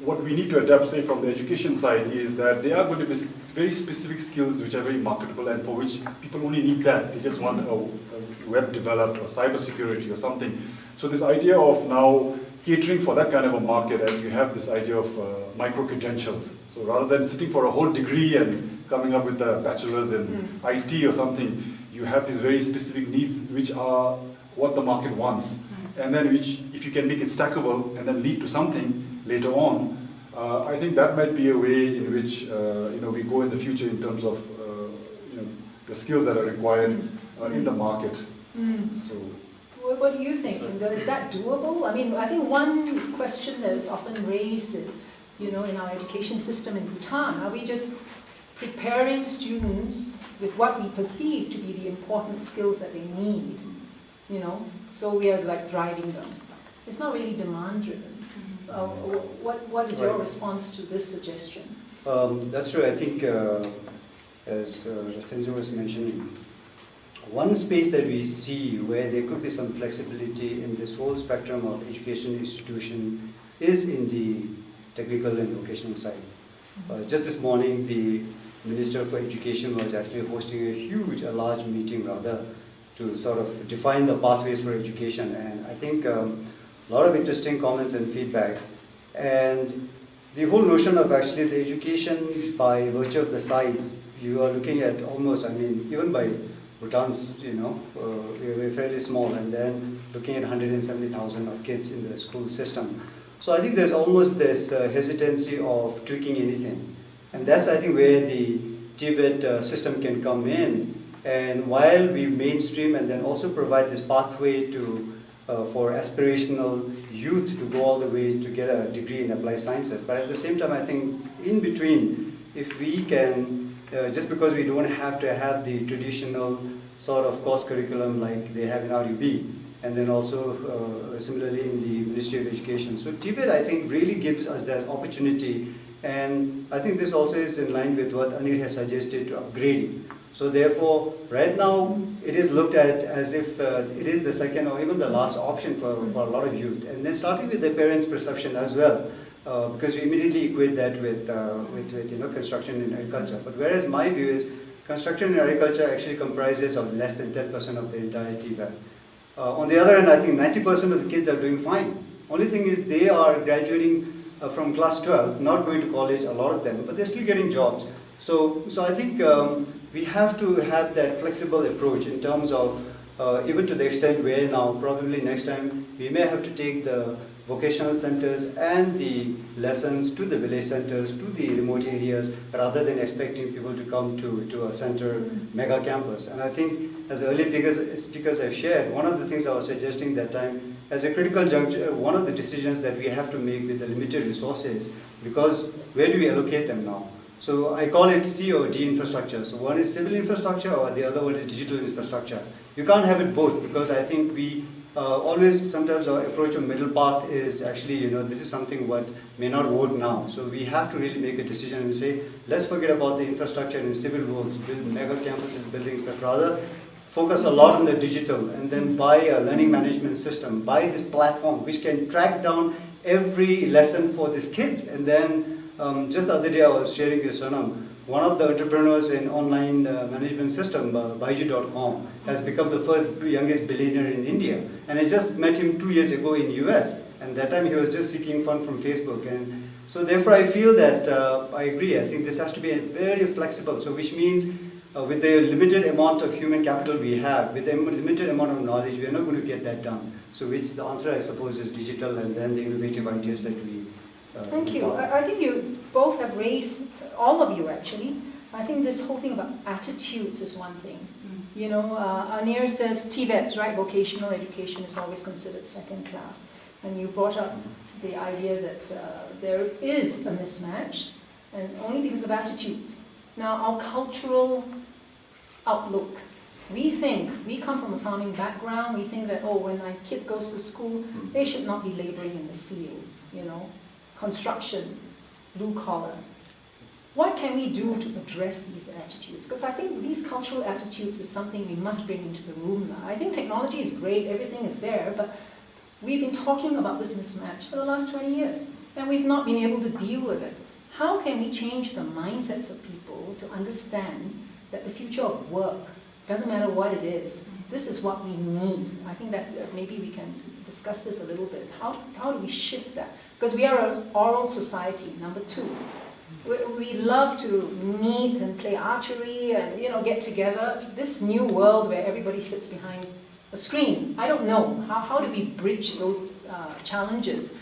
what we need to adapt, say, from the education side is that there are going to be very specific skills which are very marketable and for which people only need that. They just want a web developed or cybersecurity or something. So this idea of now catering for that kind of a market, and you have this idea of micro-credentials. So rather than sitting for a whole degree and coming up with a bachelor's in IT or something, you have these very specific needs which are what the market wants. And then which, if you can make it stackable and then lead to something later on, I think that might be a way in which we go in the future in terms of the skills that are required in the market. So, what do you think, Inga? Is that doable? I mean, I think one question that is often raised is, in our education system in Bhutan, are we just preparing students with what we perceive to be the important skills that they need? So we are like driving them. It's not really demand driven. What is your response to this suggestion? That's true. I think, as Tenzo was mentioning, one space that we see where there could be some flexibility in this whole spectrum of education institution is in the technical and vocational side. Just this morning, the Minister for Education was actually hosting a large meeting rather, to sort of define the pathways for education. And I think a lot of interesting comments and feedback. And the whole notion of actually the education by virtue of the size, you are looking at almost, I mean, even by Bhutan's, we're fairly small, and then looking at 170,000 of kids in the school system. So I think there's almost this hesitancy of tweaking anything. And that's, I think, where the TVET system can come in. And while we mainstream and then also provide this pathway to for aspirational youth to go all the way to get a degree in applied sciences. But at the same time, I think in between, if we can, just because we don't have to have the traditional sort of course curriculum like they have in RUB, and then also similarly in the Ministry of Education. So TVET, I think, really gives us that opportunity, and I think this also is in line with what Anil has suggested to upgrading. So therefore, right now, it is looked at as if it is the second or even the last option for a lot of youth. And then starting with the parents' perception as well, because we immediately equate that with construction and agriculture. But whereas my view is, construction and agriculture actually comprises of less than 10% of the entire TVET. On the other hand, I think 90% of the kids are doing fine. Only thing is they are graduating from class 12, not going to college, a lot of them, but they're still getting jobs. So I think we have to have that flexible approach in terms of, even to the extent where now, probably next time, we may have to take the vocational centers and the lessons to the village centers, to the remote areas, rather than expecting people to come to a center mega campus. And I think, as the earlier speakers have shared, one of the things I was suggesting that time, as a critical juncture, one of the decisions that we have to make with the limited resources, because where do we allocate them now? So I call it C or D infrastructure. So one is civil infrastructure, or the other one is digital infrastructure. You can't have it both, because I think we always, sometimes our approach to middle path is actually, this is something what may not work now. So we have to really make a decision and say, let's forget about the infrastructure and civil roads, build mega campuses, buildings, but rather focus a lot on the digital, and then buy a learning management system, buy this platform which can track down every lesson for these kids. And then just the other day I was sharing with Sonam, one of the entrepreneurs in online management system, Baiju.com, has become the first youngest billionaire in India. And I just met him 2 years ago in US, and that time he was just seeking fund from Facebook. And so therefore I feel that, I agree, I think this has to be very flexible, so which means with the limited amount of human capital we have, with the limited amount of knowledge, we are not going to get that done. So which the answer, I suppose, is digital, and then the innovative ideas that we Thank you. I think you both have raised, all of you actually, I think this whole thing about attitudes is one thing. Anir says TVET, right, vocational education is always considered second class. And you brought up the idea that there is a mismatch, and only because of attitudes. Now, our cultural outlook, we come from a farming background, we think that, when my kid goes to school, they should not be laboring in the fields, construction, blue collar. What can we do to address these attitudes? Because I think these cultural attitudes is something we must bring into the room now. I think technology is great, everything is there, but we've been talking about this mismatch for the last 20 years, and we've not been able to deal with it. How can we change the mindsets of people to understand that the future of work, doesn't matter what it is, this is what we need? I think that maybe we can discuss this a little bit. How do we shift that? Because we are an oral society, number two. We love to meet and play archery and get together. This new world where everybody sits behind a screen, I don't know. How do we bridge those challenges?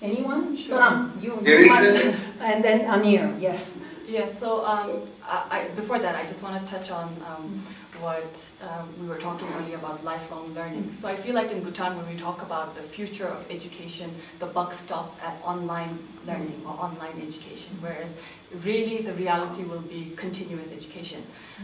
Anyone? Sure. Sonam, you and then Anir, yes. Yeah, so before that, I just want to touch on what we were talking earlier about lifelong learning. So I feel like in Bhutan, when we talk about the future of education, the buck stops at online learning or online education, whereas really the reality will be continuous education.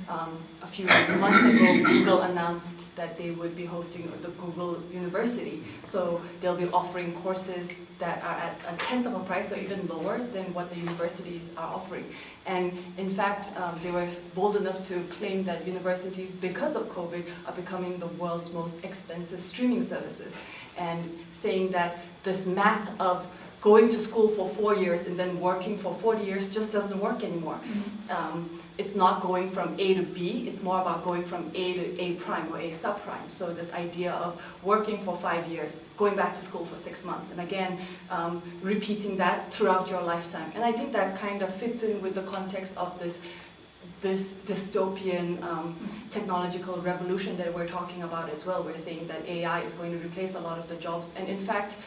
A few months ago, Google announced that they would be hosting the Google University. So they'll be offering courses that are at a tenth of a price or even lower than what the universities are offering. And in fact, they were bold enough to claim that universities, because of COVID, are becoming the world's most expensive streaming services. And saying that this math of going to school for 4 years and then working for 40 years just doesn't work anymore. It's not going from A to B, it's more about going from A to A prime or A subprime. So this idea of working for 5 years, going back to school for 6 months, and again, repeating that throughout your lifetime. And I think that kind of fits in with the context of this dystopian technological revolution that we're talking about as well. We're saying that AI is going to replace a lot of the jobs. And in fact,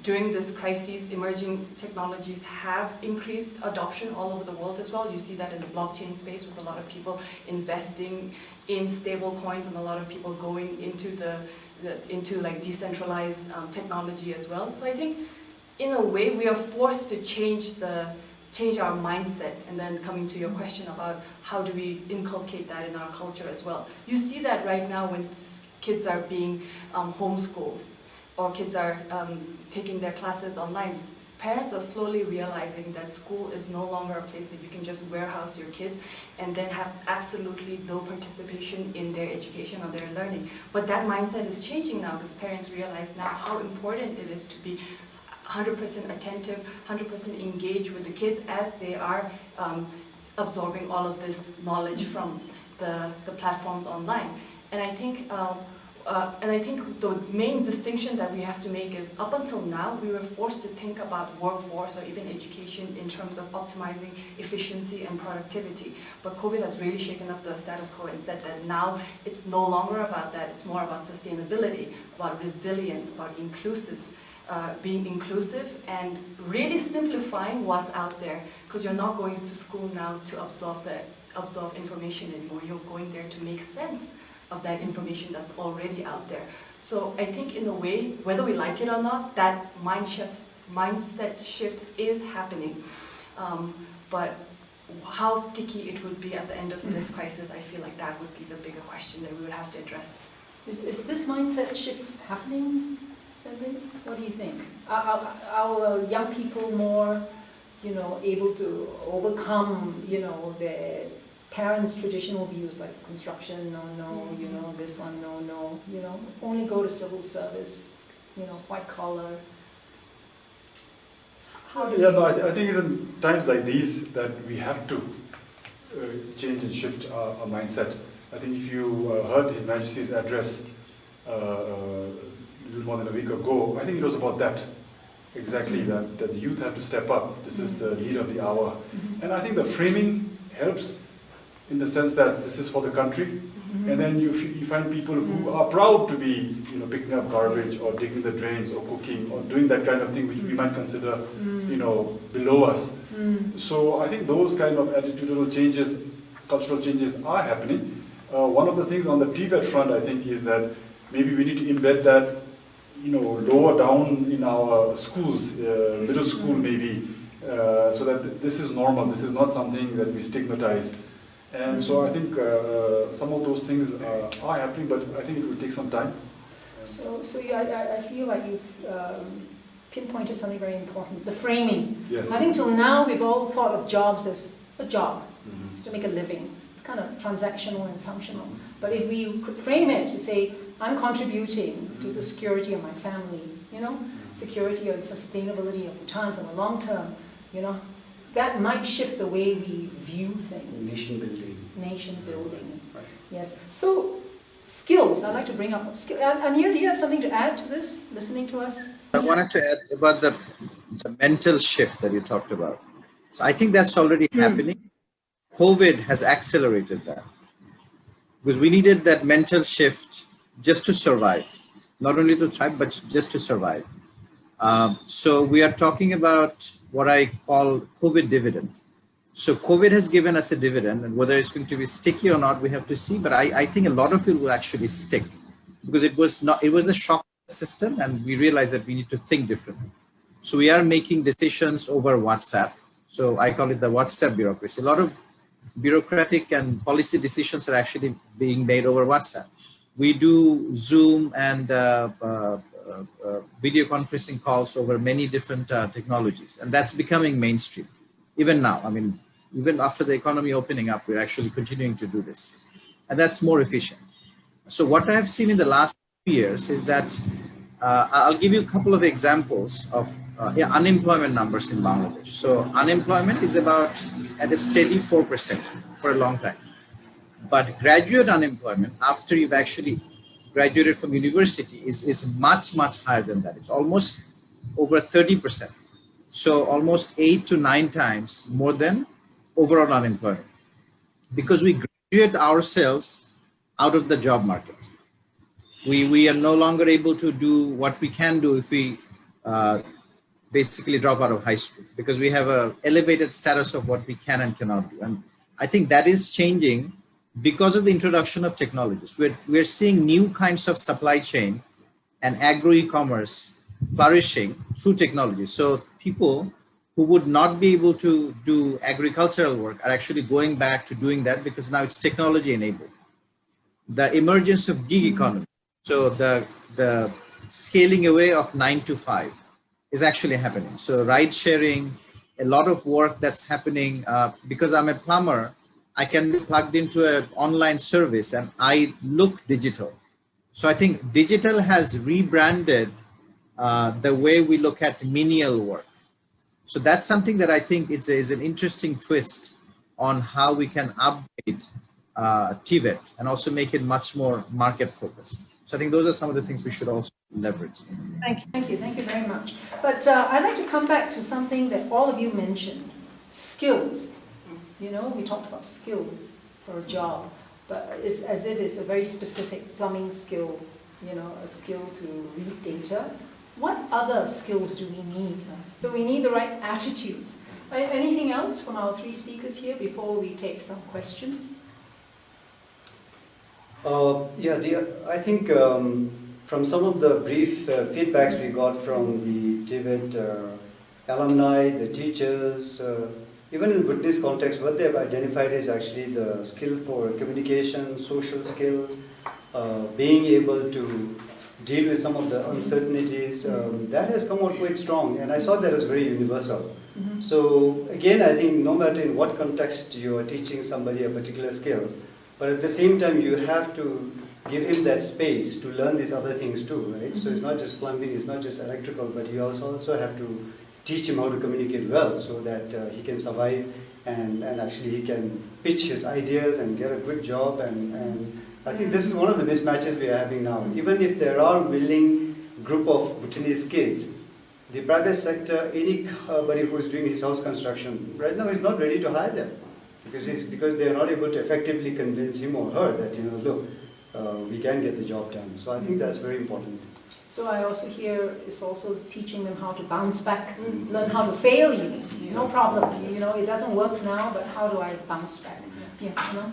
during this crisis, emerging technologies have increased adoption all over the world as well. You see that in the blockchain space with a lot of people investing in stable coins and a lot of people going into like decentralized technology as well. So I think in a way we are forced to change our mindset, and then coming to your question about how do we inculcate that in our culture as well. You see that right now when kids are being homeschooled, or kids are taking their classes online. Parents are slowly realizing that school is no longer a place that you can just warehouse your kids and then have absolutely no participation in their education or their learning. But that mindset is changing now because parents realize now how important it is to be 100% attentive, 100% engaged with the kids as they are absorbing all of this knowledge from the platforms online. And I think the main distinction that we have to make is up until now, we were forced to think about workforce or even education in terms of optimizing efficiency and productivity. But COVID has really shaken up the status quo and said that now it's no longer about that. It's more about sustainability, about resilience, about being inclusive and really simplifying what's out there, because you're not going to school now to absorb information anymore. You're going there to make sense of that information that's already out there. So I think in a way, whether we like it or not, that mindset shift is happening. But how sticky it would be at the end of this crisis, I feel like that would be the bigger question that we would have to address. Is this mindset shift happening? What do you think? Are young people more, able to overcome, their parents' traditional views like construction, no, this one, no, only go to civil service, white collar? I think it's in times like these that we have to change and shift our mindset. I think if you heard His Majesty's address a little more than a week ago, I think it was about that. Exactly, that the youth have to step up. This is the need of the hour. And I think the framing helps in the sense that this is for the country. And then you find people who are proud to be picking up garbage or digging the drains or cooking or doing that kind of thing which we might consider below us. So I think those kind of attitudinal changes, cultural changes are happening. One of the things on the TVET front, I think, is that maybe we need to embed that lower down in our schools, middle school maybe, so that this is normal, this is not something that we stigmatize. And so I think some of those things are happening, but I think it will take some time. So I feel like you've pinpointed something very important, the framing. Yes. I think till now we've all thought of jobs as a job, it's to make a living. It's kind of transactional and functional. But if we could frame it to say, I'm contributing to the security of my family, security or sustainability of Bhutan for the long term, that might shift the way we view things. Nation building. Nation building. Right. Yes. So skills, I'd like to bring up skills. Anir, do you have something to add to this, listening to us? I wanted to add about the mental shift that you talked about. So I think that's already happening. COVID has accelerated that. Because we needed that mental shift just to survive, not only to thrive, but just to survive. So we are talking about what I call COVID dividend. So COVID has given us a dividend, and whether it's going to be sticky or not, we have to see. But I think a lot of it will actually stick, because it was a shock system, and we realized that we need to think differently. So we are making decisions over WhatsApp. So I call it the WhatsApp bureaucracy. A lot of bureaucratic and policy decisions are actually being made over WhatsApp. We do Zoom and video conferencing calls over many different technologies, and that's becoming mainstream. Even now, I mean, even after the economy opening up, we're actually continuing to do this, and that's more efficient. So what I have seen in the last few years is that I'll give you a couple of examples of unemployment numbers in Bangladesh. So unemployment is about at a steady 4% for a long time. But graduate unemployment, after you've actually graduated from university, is much, much higher than that. It's almost over 30%. So almost 8 to 9 times more than overall unemployment. Because we graduate ourselves out of the job market. We are no longer able to do what we can do if we basically drop out of high school, because we have a elevated status of what we can and cannot do. And I think that is changing because of the introduction of technologies. We're seeing new kinds of supply chain and agro e-commerce flourishing through technology. So people who would not be able to do agricultural work are actually going back to doing that because now it's technology enabled. The emergence of gig economy, so the scaling away of 9 to 5 is actually happening. So ride sharing, a lot of work that's happening because I'm a plumber, I can be plugged into an online service and I look digital. So I think digital has rebranded the way we look at menial work. So that's something that I think is an interesting twist on how we can upgrade TVET and also make it much more market focused. So I think those are some of the things we should also leverage. Thank you very much. But I'd like to come back to something that all of you mentioned, skills. You know, we talked about skills for a job, but it's as if it's a very specific plumbing skill, you know, a skill to read data. What other skills do we need? So we need the right attitudes. Anything else from our 3 speakers here before we take some questions? I think from some of the brief feedbacks we got from the TVET alumni, the teachers, even in Bhutanese context, what they've identified is actually the skill for communication, social skills, being able to deal with some of the uncertainties. That has come out quite strong, and I saw that as very universal. Mm-hmm. So again, I think no matter in what context you are teaching somebody a particular skill, but at the same time you have to give him that space to learn these other things too, right? Mm-hmm. So it's not just plumbing, it's not just electrical, but you also have to teach him how to communicate well so that he can survive and actually he can pitch his ideas and get a good job. And I think this is one of the mismatches we are having now. Even if there are willing group of Bhutanese kids, the private sector, anybody who is doing his house construction, right now is not ready to hire them because they are not able to effectively convince him or her that, you know, look, we can get the job done. So I think that's very important. So I also hear it's also teaching them how to bounce back, learn how to fail even. No problem, you know, it doesn't work now, but how do I bounce back? Yes, no?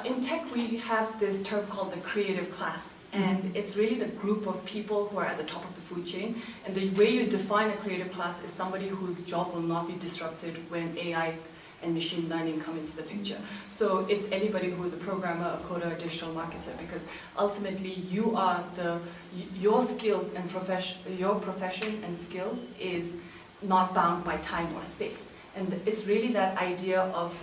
In tech, we have this term called the creative class, and it's really the group of people who are at the top of the food chain. And the way you define a creative class is somebody whose job will not be disrupted when AI and machine learning come into the picture. So it's anybody who is a programmer, a coder, a digital marketer, because ultimately you are your skills and your profession and skills is not bound by time or space. And it's really that idea of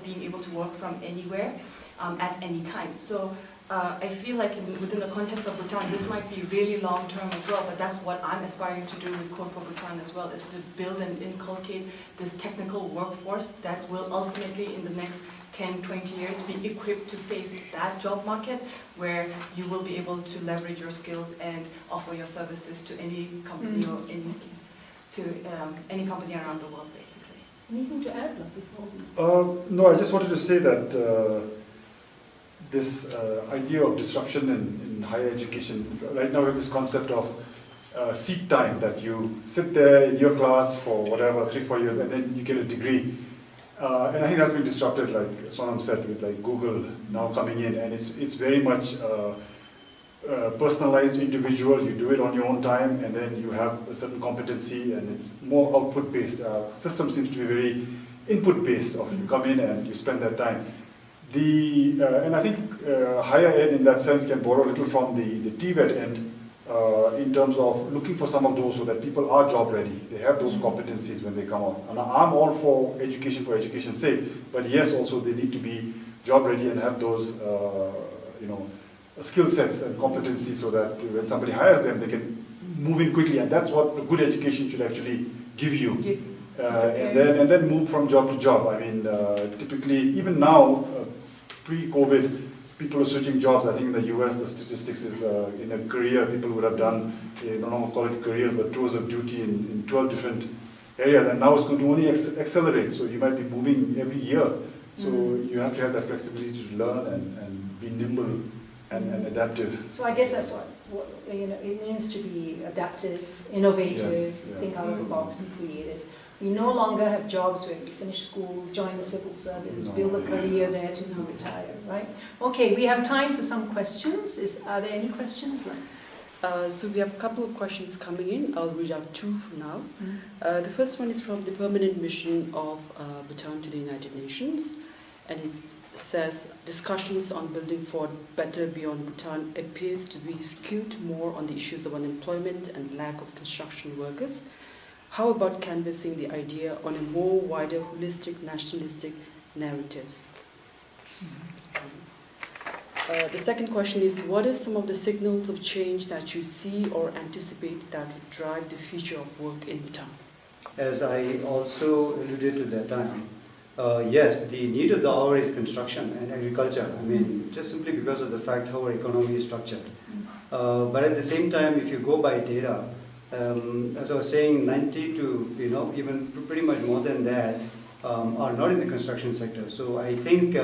being able to work from anywhere at any time. So I feel like within the context of Bhutan, this might be really long term as well, but that's what I'm aspiring to do with Code for Bhutan as well, is to build and inculcate this technical workforce that will ultimately in the next 10, 20 years be equipped to face that job market where you will be able to leverage your skills and offer your services to any company or any company around the world, basically. Anything to add before we... No, I just wanted to say that this idea of disruption in higher education, right now we have this concept of seat time, that you sit there in your class for whatever, 3-4 years, and then you get a degree. And I think that's been disrupted, like Sonam said, with like Google now coming in, and it's very much personalized individual, you do it on your own time, and then you have a certain competency, and it's more output-based. System seems to be very input-based. Of you come in and you spend that time. And I think higher ed in that sense can borrow a little from the TVET end in terms of looking for some of those so that people are job ready. They have those competencies when they come out. And I'm all for education's sake, but yes, also they need to be job ready and have those, skill sets and competencies so that when somebody hires them, they can move in quickly. And that's what a good education should actually give you. And then move from job to job. I mean, typically, even now, pre-COVID, people are switching jobs. I think in the US, the statistics is in a career, people would have done, I don't know call it careers, but tours of duty in 12 different areas. And now it's going to only accelerate. So you might be moving every year. So you have to have that flexibility to learn and be nimble and adaptive. So I guess that's what it means to be adaptive, innovative, think out of the box, be creative. We no longer have jobs where we finish school, join the civil service, build a career there to now retire, right? Okay, we have time for some questions. Are there any questions? So we have a couple of questions coming in. I'll read out two for now. The first one is from the Permanent Mission of Bhutan to the United Nations, and it says, discussions on building for better beyond Bhutan appears to be skewed more on the issues of unemployment and lack of construction workers. How about canvassing the idea on a more wider, holistic, nationalistic narratives? The second question is, what are some of the signals of change that you see or anticipate that would drive the future of work in Bhutan? As I also alluded to that time, yes, the need of the hour is construction and agriculture. I mean, just simply because of the fact how our economy is structured. But at the same time, if you go by data, as I was saying, 90 to even pretty much more than that are not in the construction sector. So I think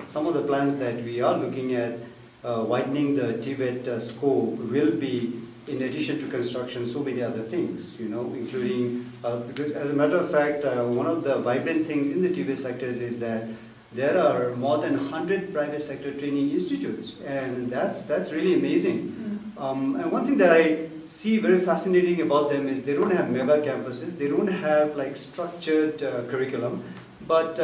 some of the plans that we are looking at widening the TVET scope will be, in addition to construction, so many other things, including, because as a matter of fact, one of the vibrant things in the TVET sectors is that there are more than 100 private sector training institutes, and that's really amazing. And one thing that I see very fascinating about them is they don't have mega campuses, they don't have like structured curriculum, but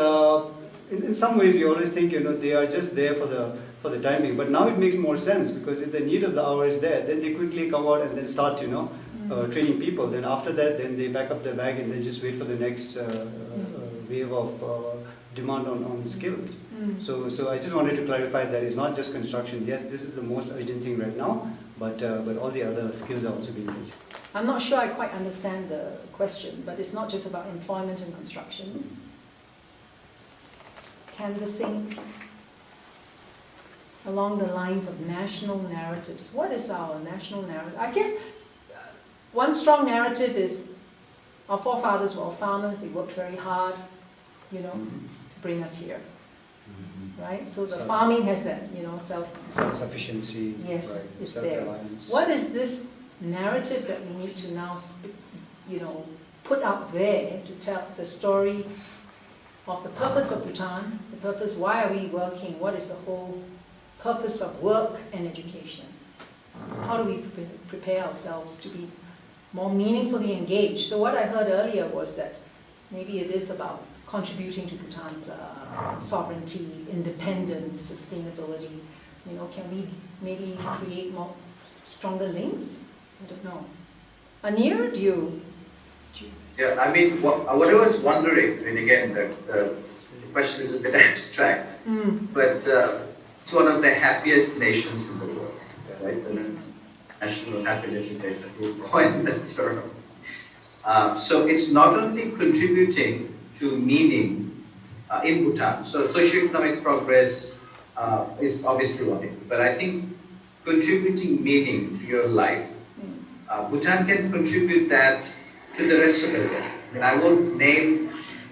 in some ways we always think they are just there for the time being. But now it makes more sense, because if the need of the hour is there, then they quickly come out and then start training people. Then after that, then they back up the bag and then just wait for the next wave of demand on skills. So I just wanted to clarify that it's not just construction. Yes, this is the most urgent thing right now, but all the other skills are also being raised. I'm not sure I quite understand the question, but it's not just about employment and construction. Canvassing along the lines of national narratives. What is our national narrative? I guess one strong narrative is our forefathers were all farmers, they worked very hard, to bring us here. Right? So the farming has that, self-sufficiency. Yes, right, it's there. What is this narrative that we need to now, put out there to tell the story of the purpose of Bhutan, the purpose, why are we working, what is the whole purpose of work and education? How do we prepare ourselves to be more meaningfully engaged? So what I heard earlier was that maybe it is about contributing to Bhutan's sovereignty, independence, sustainability. Can we maybe create more stronger links? I don't know. Anir, do you? Yeah, I mean, what I was wondering, and again, the question is a bit abstract, but it's one of the happiest nations in the world, right? The national happiness index, who coined the term. So it's not only contributing to meaning in Bhutan. So socioeconomic progress is obviously one thing, but I think contributing meaning to your life, Bhutan can contribute that to the rest of the world. I mean, I won't name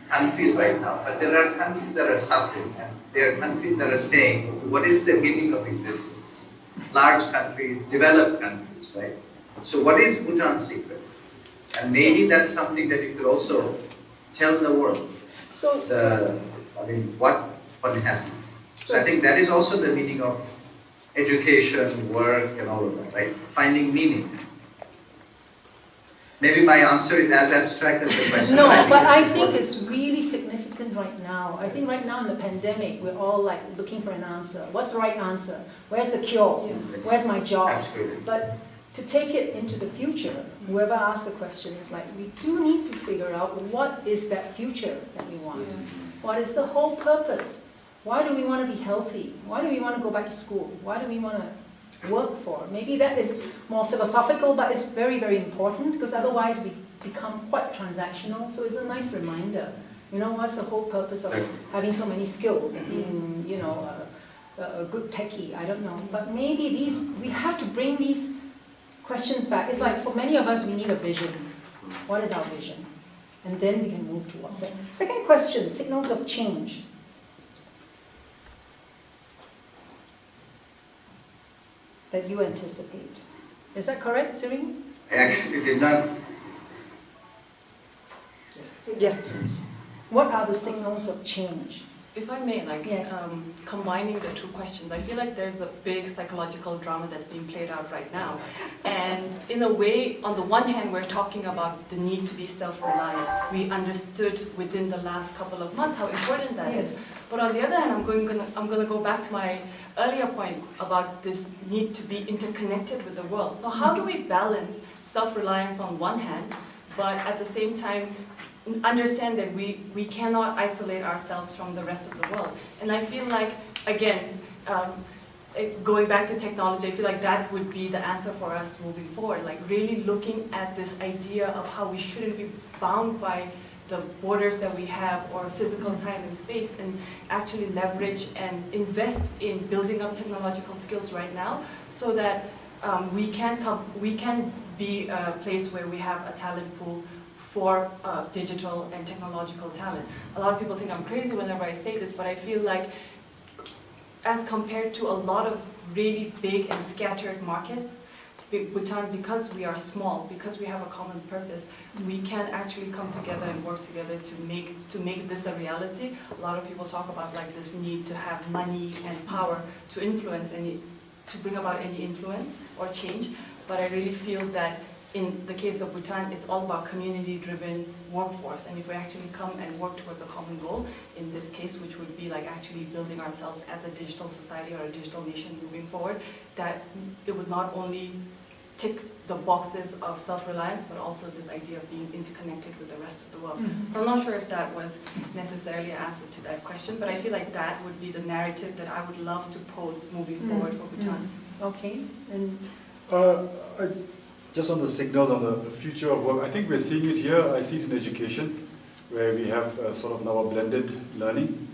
countries right now, but there are countries that are suffering, and there are countries that are saying, what is the meaning of existence? Large countries, developed countries, right? So what is Bhutan's secret? And maybe that's something that you could also tell the world. What happened. So I think that is also the meaning of education, work, and all of that, right? Finding meaning. Maybe my answer is as abstract as the question. No, but I it's think it's really significant right now. I think right now in the pandemic, we're all like looking for an answer. What's the right answer? Where's the cure? Yes. Where's my job? Absolutely. But to take it into the future, whoever asked the question is like, we do need to figure out what is that future that we want. What is the whole purpose? Why do we want to be healthy? Why do we want to go back to school? Why do we want to work for? Maybe that is more philosophical, but it's very, very important, because otherwise we become quite transactional. So it's a nice reminder. You know, what's the whole purpose of having so many skills and being, you know, a good techie? I don't know. But maybe we have to bring these questions back. It's like for many of us, we need a vision. What is our vision? And then we can move towards it. Second question, signals of change. That you anticipate. Is that correct, Siring? I actually did not. Yes. What are the signals of change? If I may, Yes. combining the two questions, I feel like there's a big psychological drama that's being played out right now. And in a way, on the one hand, we're talking about the need to be self-reliant. We understood within the last couple of months how important that is. But on the other hand, I'm going to go back to my earlier point about this need to be interconnected with the world. So how do we balance self-reliance on one hand, but at the same time understand that we cannot isolate ourselves from the rest of the world? And I feel like, again, going back to technology, I feel like that would be the answer for us moving forward, like really looking at this idea of how we shouldn't be bound by the borders that we have, or physical time and space, and actually leverage and invest in building up technological skills right now, so that we can be a place where we have a talent pool for digital and technological talent. A lot of people think I'm crazy whenever I say this, but I feel like as compared to a lot of really big and scattered markets, Bhutan, because we are small, because we have a common purpose, we can actually come together and work together to make this a reality. A lot of people talk about like this need to have money and power to influence to bring about any influence or change. But I really feel that in the case of Bhutan, it's all about community-driven workforce. And if we actually come and work towards a common goal, in this case, which would be like actually building ourselves as a digital society or a digital nation moving forward, that it would not only tick the boxes of self-reliance, but also this idea of being interconnected with the rest of the world. So I'm not sure if that was necessarily an answer to that question, but I feel like that would be the narrative that I would love to pose moving forward for Bhutan. Okay, and Just on the signals on the future of work, I think we're seeing it here. I see it in education, where we have sort of now a blended learning,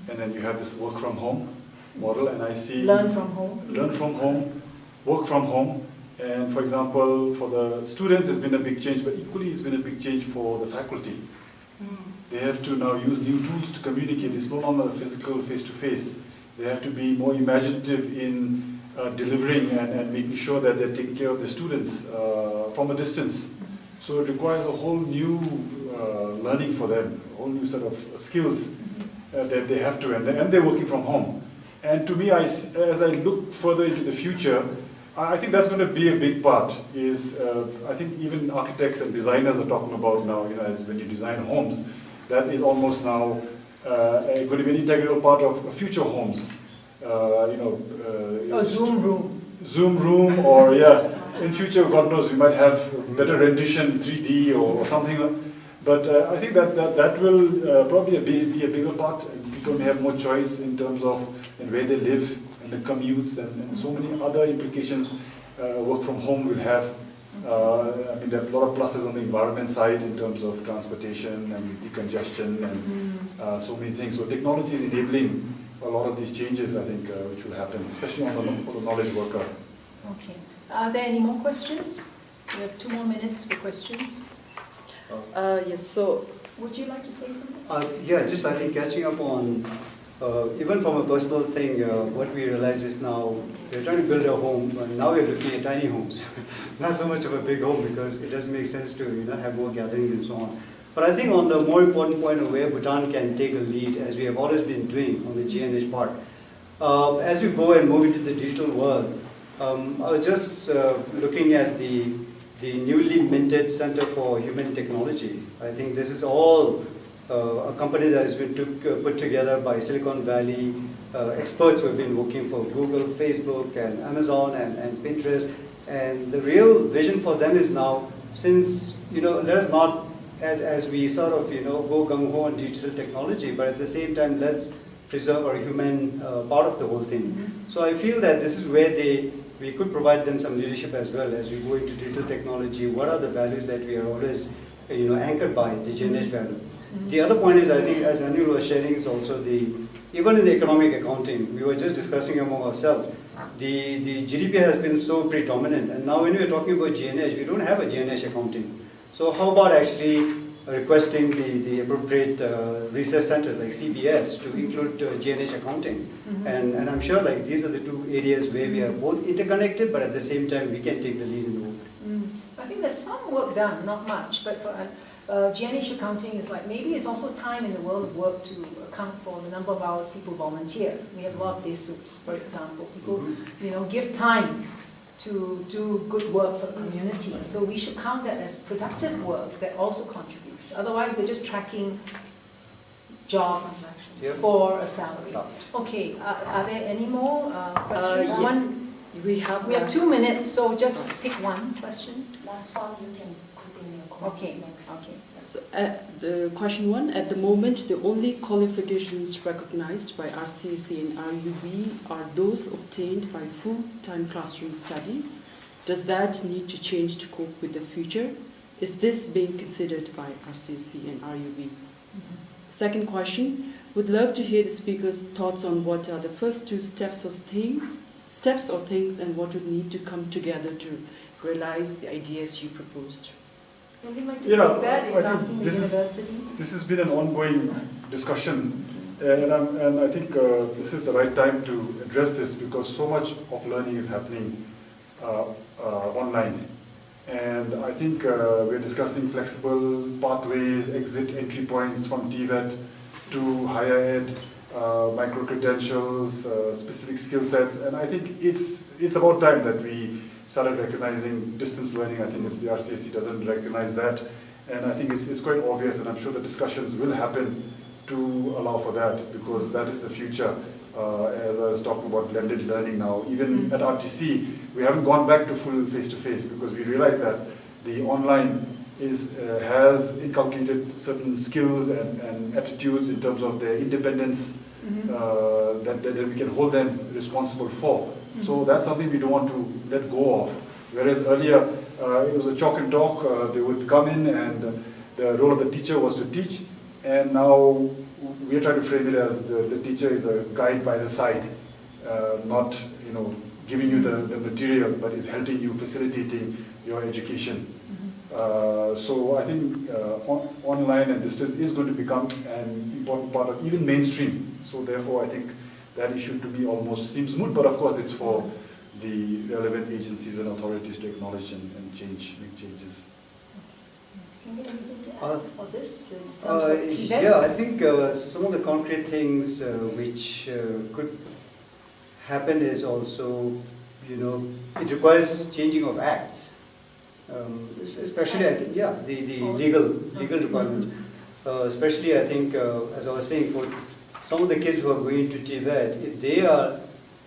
and then you have this work from home model, and I see learn from home, work from home. And for example, for the students, it's been a big change, but equally it's been a big change for the faculty. They have to now use new tools to communicate. It's no longer physical face-to-face. They have to be more imaginative in delivering and making sure that they're taking care of the students from a distance. So it requires a whole new learning for them, a whole new set of skills that they have to, and they're working from home. And to me, as I look further into the future, I think that's going to be a big part. I think even architects and designers are talking about now, as when you design homes, that is almost now going to be an integral part of future homes. Zoom room. Zoom room, or in future, God knows, we might have better rendition 3D or something. But I think that will probably be a bigger part. People may have more choice in terms of where they live and the commutes and so many other implications work from home will have. I mean, there are a lot of pluses on the environment side in terms of transportation and decongestion and so many things. So technology is enabling a lot of these changes, I think, which will happen, especially for the knowledge worker. Okay. Are there any more questions? We have 2 more minutes for questions. Yes, so would you like to say something? I think catching up on, even from a personal thing, what we realize is now we're trying to build a home, and now we're looking at tiny homes. Not so much of a big home, because it doesn't make sense to have more gatherings and so on. But I think on the more important point of where Bhutan can take a lead, as we have always been doing on the GNH part, As we go and move into the digital world, I was just looking at the newly minted Center for Human Technology. I think this is all a company that has been put together by Silicon Valley experts who have been working for Google, Facebook, and Amazon, and Pinterest. And the real vision for them is now, since, let us not, as we sort of, go gung-ho on digital technology, but at the same time, let's preserve our human part of the whole thing. Mm-hmm. So I feel that this is where we could provide them some leadership as well as we go into digital technology. What are the values that we are always, anchored by, the GNH value? Mm-hmm. The other point is, I think, as Anil was sharing, is also even in the economic accounting, we were just discussing among ourselves, the GDP has been so predominant, and now when we're talking about GNH, we don't have a GNH accounting. So how about actually requesting the appropriate research centers like CBS to include GNH accounting? Mm-hmm. And I'm sure like these are the two areas where we are both interconnected, but at the same time we can take the lead in the world. Mm. I think there's some work done, not much, but for GNH accounting is like, maybe it's also time in the world of work to account for the number of hours people volunteer. We have a lot of day soups, for example. People, mm-hmm. Give time to do good work for the community. So we should count that as productive work that also contributes. Otherwise, we're just tracking jobs for a salary. Okay, are there any more questions? We have 2 minutes, so just pick one question. Last one, you can continue. Okay. So, the question 1, at the moment, the only qualifications recognized by RCAC and RUB are those obtained by full-time classroom study. Does that need to change to cope with the future? Is this being considered by RCAC and RUB? Mm-hmm. Second question, would love to hear the speaker's thoughts on what are the first 2 steps or things and what would need to come together to realize the ideas you proposed. Would you like to take that? It's asking the university. This has been an ongoing discussion, and I think this is the right time to address this because so much of learning is happening online. And I think we're discussing flexible pathways, entry points from TVET to higher ed, micro-credentials, specific skill sets, and I think it's about time that we started recognizing distance learning. I think it's the RCAC doesn't recognize that, and I think it's quite obvious, and I'm sure the discussions will happen to allow for that, because that is the future. As I was talking about blended learning now, even at RTC, we haven't gone back to full face-to-face because we realize that the online has inculcated certain skills and attitudes in terms of their independence that we can hold them responsible for. So that's something we don't want to let go of. Whereas earlier, it was a chalk and talk. They would come in and the role of the teacher was to teach. And now we're trying to frame it as the teacher is a guide by the side, not giving you the material, but is helping you, facilitating your education. So I think online and distance is going to become an important part of even mainstream. So therefore, I think that issue to me almost seems moot, but of course it's for the relevant agencies and authorities to acknowledge and make changes. Can you get anything to add on this in terms of TVET? Yeah, I think some of the concrete things which could happen is also, it requires changing of acts, especially the legal requirements. Especially, I think, as I was saying, for some of the kids who are going to TVET, if they are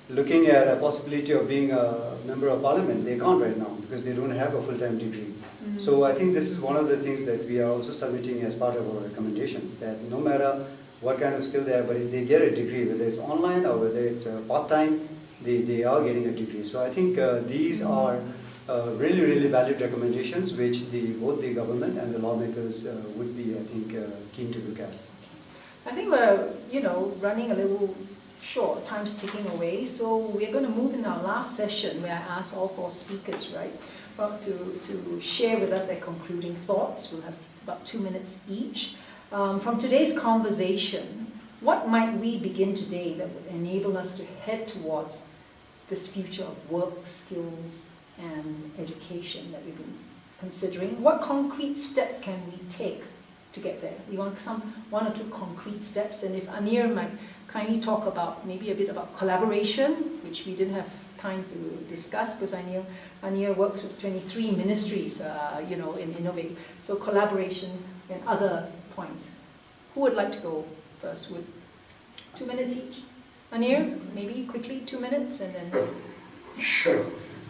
looking at a possibility of being a member of parliament, they can't right now because they don't have a full-time degree. So I think this is one of the things that we are also submitting as part of our recommendations, that no matter what kind of skill they have, but if they get a degree, whether it's online or whether it's part-time, they are getting a degree. So I think these are really, really valid recommendations which both the government and the lawmakers would be, I think, keen to look at. I think we're, running a little short, time's ticking away, so we're going to move in our last session where I ask all 4 speakers, right, to share with us their concluding thoughts. We'll have about 2 minutes each. From today's conversation, what might we begin today that would enable us to head towards this future of work, skills, and education that we've been considering? What concrete steps can we take to get there? We want one or two concrete steps, and if Anir might kindly talk about maybe a bit about collaboration, which we didn't have time to discuss because Ania works with 23 ministries, in innovating. So collaboration and other points. Who would like to go first? 2 minutes each? Anir, maybe quickly 2 minutes and then... Sure,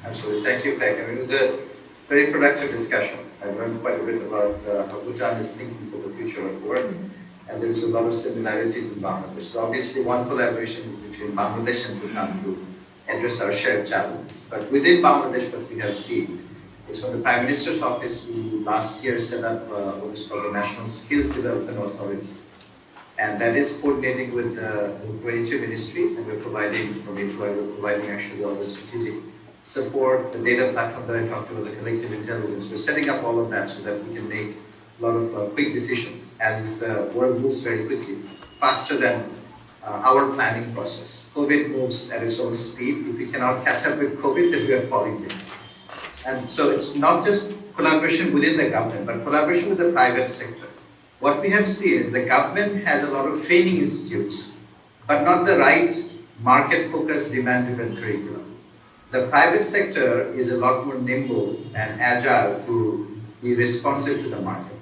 absolutely. Thank you, Peg. It was a very productive discussion. I learned quite a bit about how Bhutan is thinking for the future of work. And there's a lot of similarities in Bangladesh. So obviously one collaboration is between Bangladesh and Bhutan to address our shared challenges. But within Bangladesh, what we have seen is from the Prime Minister's office, we last year set up what is called the National Skills Development Authority. And that is coordinating with 22 ministries, and we're providing actually all the strategic support, the data platform that I talked about, the collective intelligence. We're setting up all of that so that we can make a lot of quick decisions, as the world moves very quickly, faster than our planning process. COVID moves at its own speed. If we cannot catch up with COVID, then we are falling behind. And so it's not just collaboration within the government, but collaboration with the private sector. What we have seen is the government has a lot of training institutes, but not the right market-focused, demand-driven curriculum. The private sector is a lot more nimble and agile to be responsive to the market.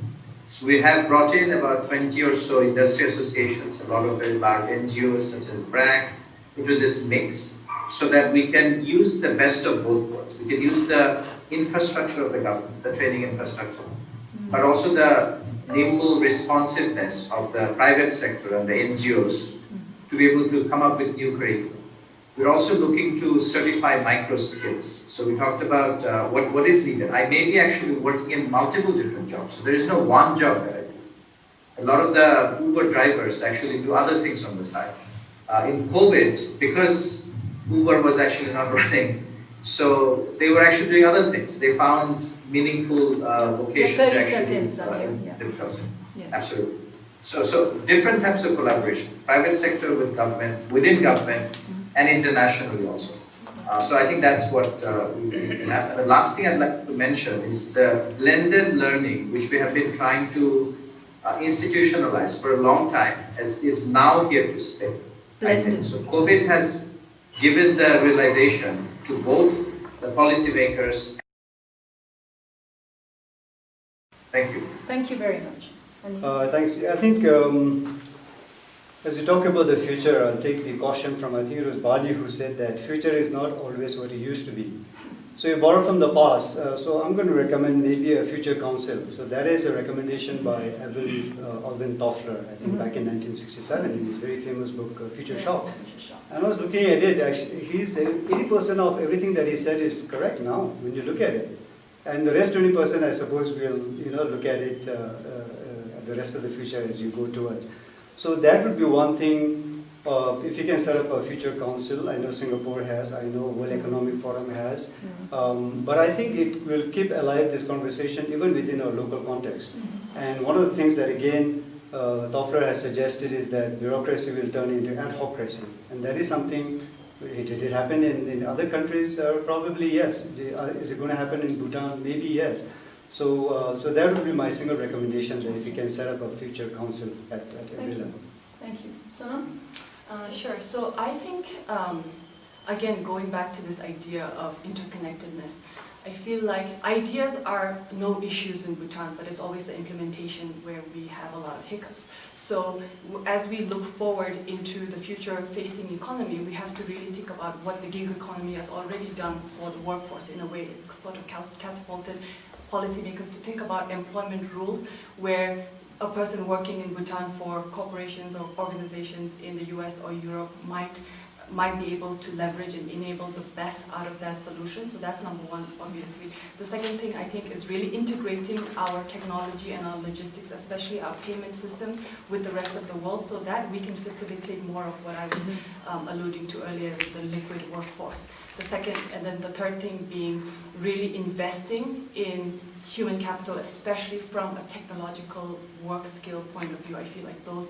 So we have brought in about 20 or so industry associations, a lot of very large NGOs such as BRAC, into this mix, so that we can use the best of both worlds. We can use the infrastructure of the government, the training infrastructure, but also the nimble responsiveness of the private sector and the NGOs to be able to come up with new curriculum. We're also looking to certify micro skills. So we talked about what is needed. I may be actually working in multiple different jobs. So there is no one job that I do. A lot of the Uber drivers actually do other things on the side. In COVID, because Uber was actually not running, so they were actually doing other things. They found meaningful vocation to actually themselves. Absolutely. So different types of collaboration, private sector with government, within government, and internationally also. So I think that's what we can have. And the last thing I'd like to mention is the blended learning, which we have been trying to institutionalize for a long time, is now here to stay. I think. So COVID has given the realization to both the policymakers. Thank you. Thank you very much. Thanks. I think as you talk about the future, I'll take the caution from, I think it was Bali who said that future is not always what it used to be. So you borrow from the past. So I'm going to recommend maybe a future council. So that is a recommendation by Alvin Toffler, I think back in 1967 in his very famous book, Future Shock. And I was looking at it, actually, 80% of everything that he said is correct now when you look at it. And the rest 20%, I suppose, we'll look at it the rest of the future as you go towards. So that would be one thing. If you can set up a future council, I know Singapore has, I know World Economic Forum has, but I think it will keep alive this conversation even within our local context. And one of the things that again Toffler has suggested is that bureaucracy will turn into adhocracy, and that is something. Did it happen in other countries? Probably yes. Is it going to happen in Bhutan? Maybe yes. So that would be my single recommendation, that if you can set up a future council at every level. Thank you. Sanam? Sure. So I think, again, going back to this idea of interconnectedness, I feel like ideas are no issues in Bhutan, but it's always the implementation where we have a lot of hiccups. So as we look forward into the future-facing economy, we have to really think about what the gig economy has already done for the workforce. In a way, it's sort of catapulted policymakers to think about employment rules where a person working in Bhutan for corporations or organizations in the US or Europe might be able to leverage and enable the best out of that solution. So that's number one, obviously. The second thing I think is really integrating our technology and our logistics, especially our payment systems, with the rest of the world so that we can facilitate more of what I was alluding to earlier, the liquid workforce. The second, and then the third thing being really investing in human capital, especially from a technological work skill point of view. I feel like those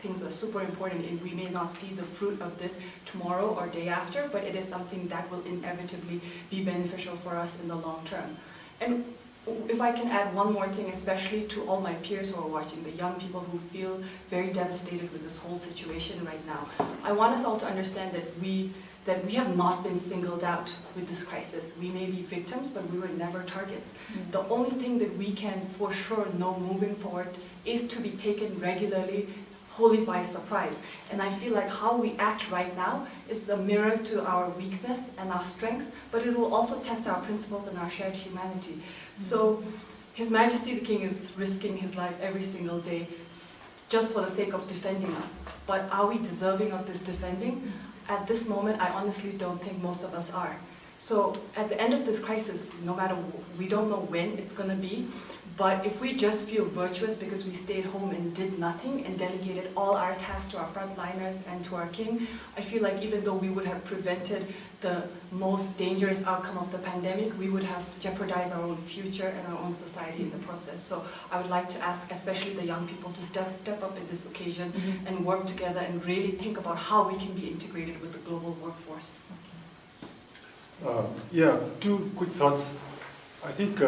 things are super important, and we may not see the fruit of this tomorrow or day after, but it is something that will inevitably be beneficial for us in the long term. And if I can add one more thing, especially to all my peers who are watching, the young people who feel very devastated with this whole situation right now, I want us all to understand that we have not been singled out with this crisis. We may be victims, but we were never targets. The only thing that we can for sure know moving forward is to be taken regularly, wholly by surprise. And I feel like how we act right now is a mirror to our weakness and our strengths, but it will also test our principles and our shared humanity. So His Majesty the King is risking his life every single day just for the sake of defending us. But are we deserving of this defending? At this moment, I honestly don't think most of us are. So at the end of this crisis, no matter, we don't know when it's going to be, but if we just feel virtuous because we stayed home and did nothing and delegated all our tasks to our frontliners and to our king, I feel like even though we would have prevented the most dangerous outcome of the pandemic, we would have jeopardized our own future and our own society in the process. So I would like to ask, especially the young people, to step up in this occasion and work together and really think about how we can be integrated with the global workforce. Yeah, two quick thoughts. I think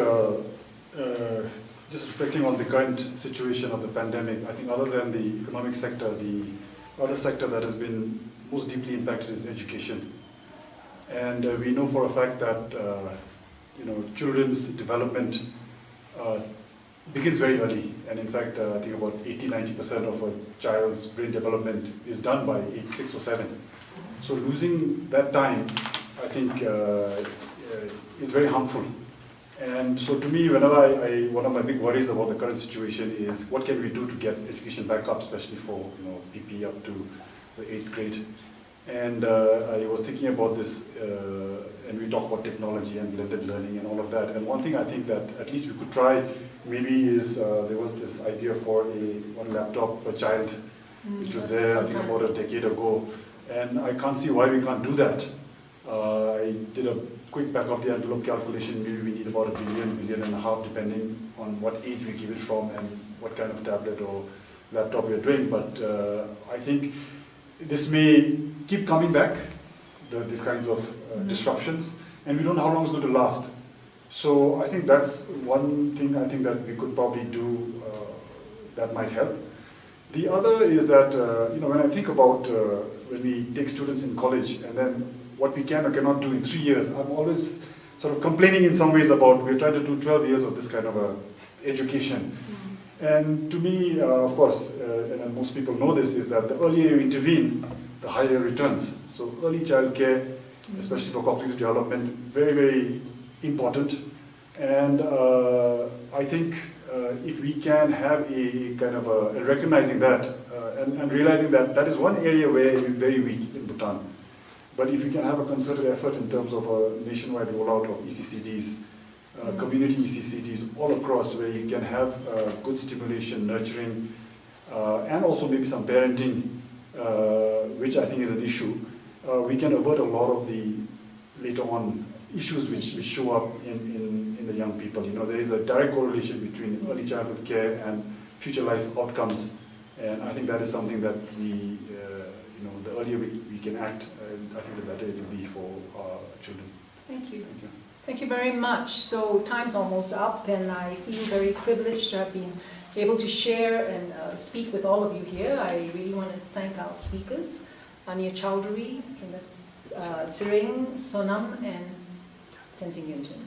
just reflecting on the current situation of the pandemic, I think other than the economic sector, the other sector that has been most deeply impacted is education. And we know for a fact that children's development begins very early. And in fact, I think about 80-90% of a child's brain development is done by age 6 or 7. So losing that time, I think, is very harmful. And so to me, whenever one of my big worries about the current situation is what can we do to get education back up, especially for PP up to the 8th grade. And I was thinking about this, and we talk about technology and blended learning and all of that. And one thing I think that at least we could try maybe is there was this idea for one laptop per child, which was there I think about a decade ago. And I can't see why we can't do that. I did a quick back of the envelope calculation. Maybe we need about $1 billion and a half, depending on what age we give it from and what kind of tablet or laptop we're doing. But I think this may keep coming back, these kinds of disruptions, and we don't know how long it's going to last. So I think that's one thing I think that we could probably do that might help. The other is that, when I think about when we take students in college and then what we can or cannot do in 3 years, I'm always sort of complaining in some ways about we're trying to do 12 years of this kind of education. And to me, of course, and most people know this, is that the earlier you intervene, the higher returns. So early child care, especially for cognitive development, very, very important. And I think if we can have a kind of a recognizing that and realizing that that is one area where we're very weak in Bhutan. But if we can have a concerted effort in terms of a nationwide rollout of ECCDs, community ECCDs all across, where you can have good stimulation, nurturing, and also maybe some parenting, which I think is an issue, we can avert a lot of the later on issues which show up in the young people. There is a direct correlation between early childhood care and future life outcomes, and I think that is something that we, the earlier we can act, I think the better it will be for our children. Thank you. Thank you. Thank you very much. So time's almost up, and I feel very privileged to have been able to share and speak with all of you here. I really want to thank our speakers, Ania Chowdhury, Tsering, Sonam, and Tenzing Yuntin.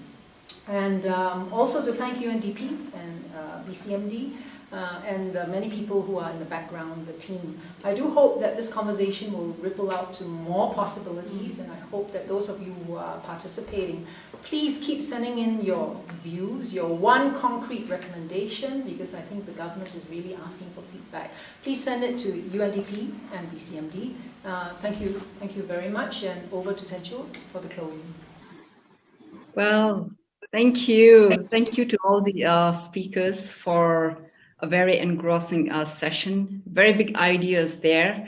And also to thank UNDP and BCMD, and many people who are in the background, the team. I do hope that this conversation will ripple out to more possibilities, and I hope that those of you who are participating, please keep sending in your views, your one concrete recommendation, because I think the government is really asking for feedback. Please send it to UNDP and BCMD. Thank you very much, and over to Tenchu for the closing. Well, thank you. Thank you to all the speakers for a very engrossing session. Very big ideas there.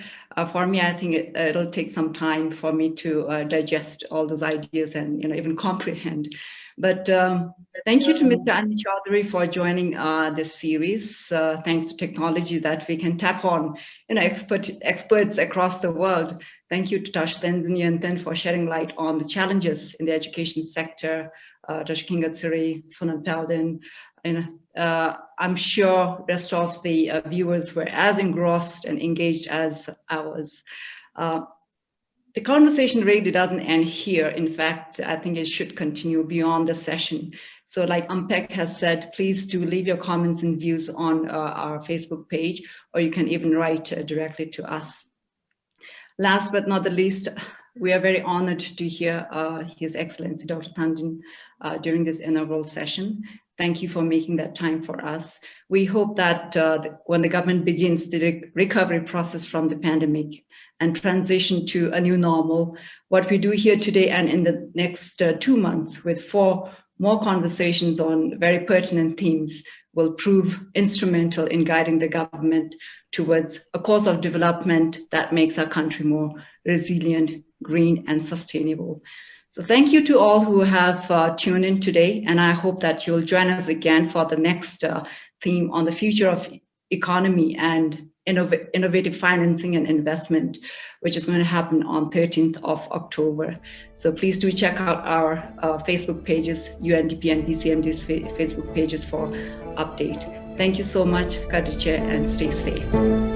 For me, I think it'll take some time for me to digest all those ideas and even comprehend. But thank you to Mr. Anil Chaudhary for joining this series. Thanks to technology that we can tap on, experts across the world. Thank you to Tashlendran Yantan for shedding light on the challenges in the education sector. Tashkinga Tsiri, Sonal Paudin. I'm sure rest of the viewers were as engrossed and engaged as I was. The conversation really doesn't end here. In fact, I think it should continue beyond the session. So like Ampek has said, please do leave your comments and views on our Facebook page, or you can even write directly to us. Last but not the least, we are very honored to hear His Excellency Dr. Tandon during this inaugural session. Thank you for making that time for us. We hope that when the government begins the recovery process from the pandemic and transition to a new normal, what we do here today and in the next 2 months with 4 more conversations on very pertinent themes will prove instrumental in guiding the government towards a course of development that makes our country more resilient, green, and sustainable. So thank you to all who have tuned in today, and I hope that you'll join us again for the next theme on the future of economy and innovative financing and investment, which is going to happen on 13th of October. So please do check out our Facebook pages, UNDP and BCMD's Facebook pages for update. Thank you so much, Khadija, and stay safe.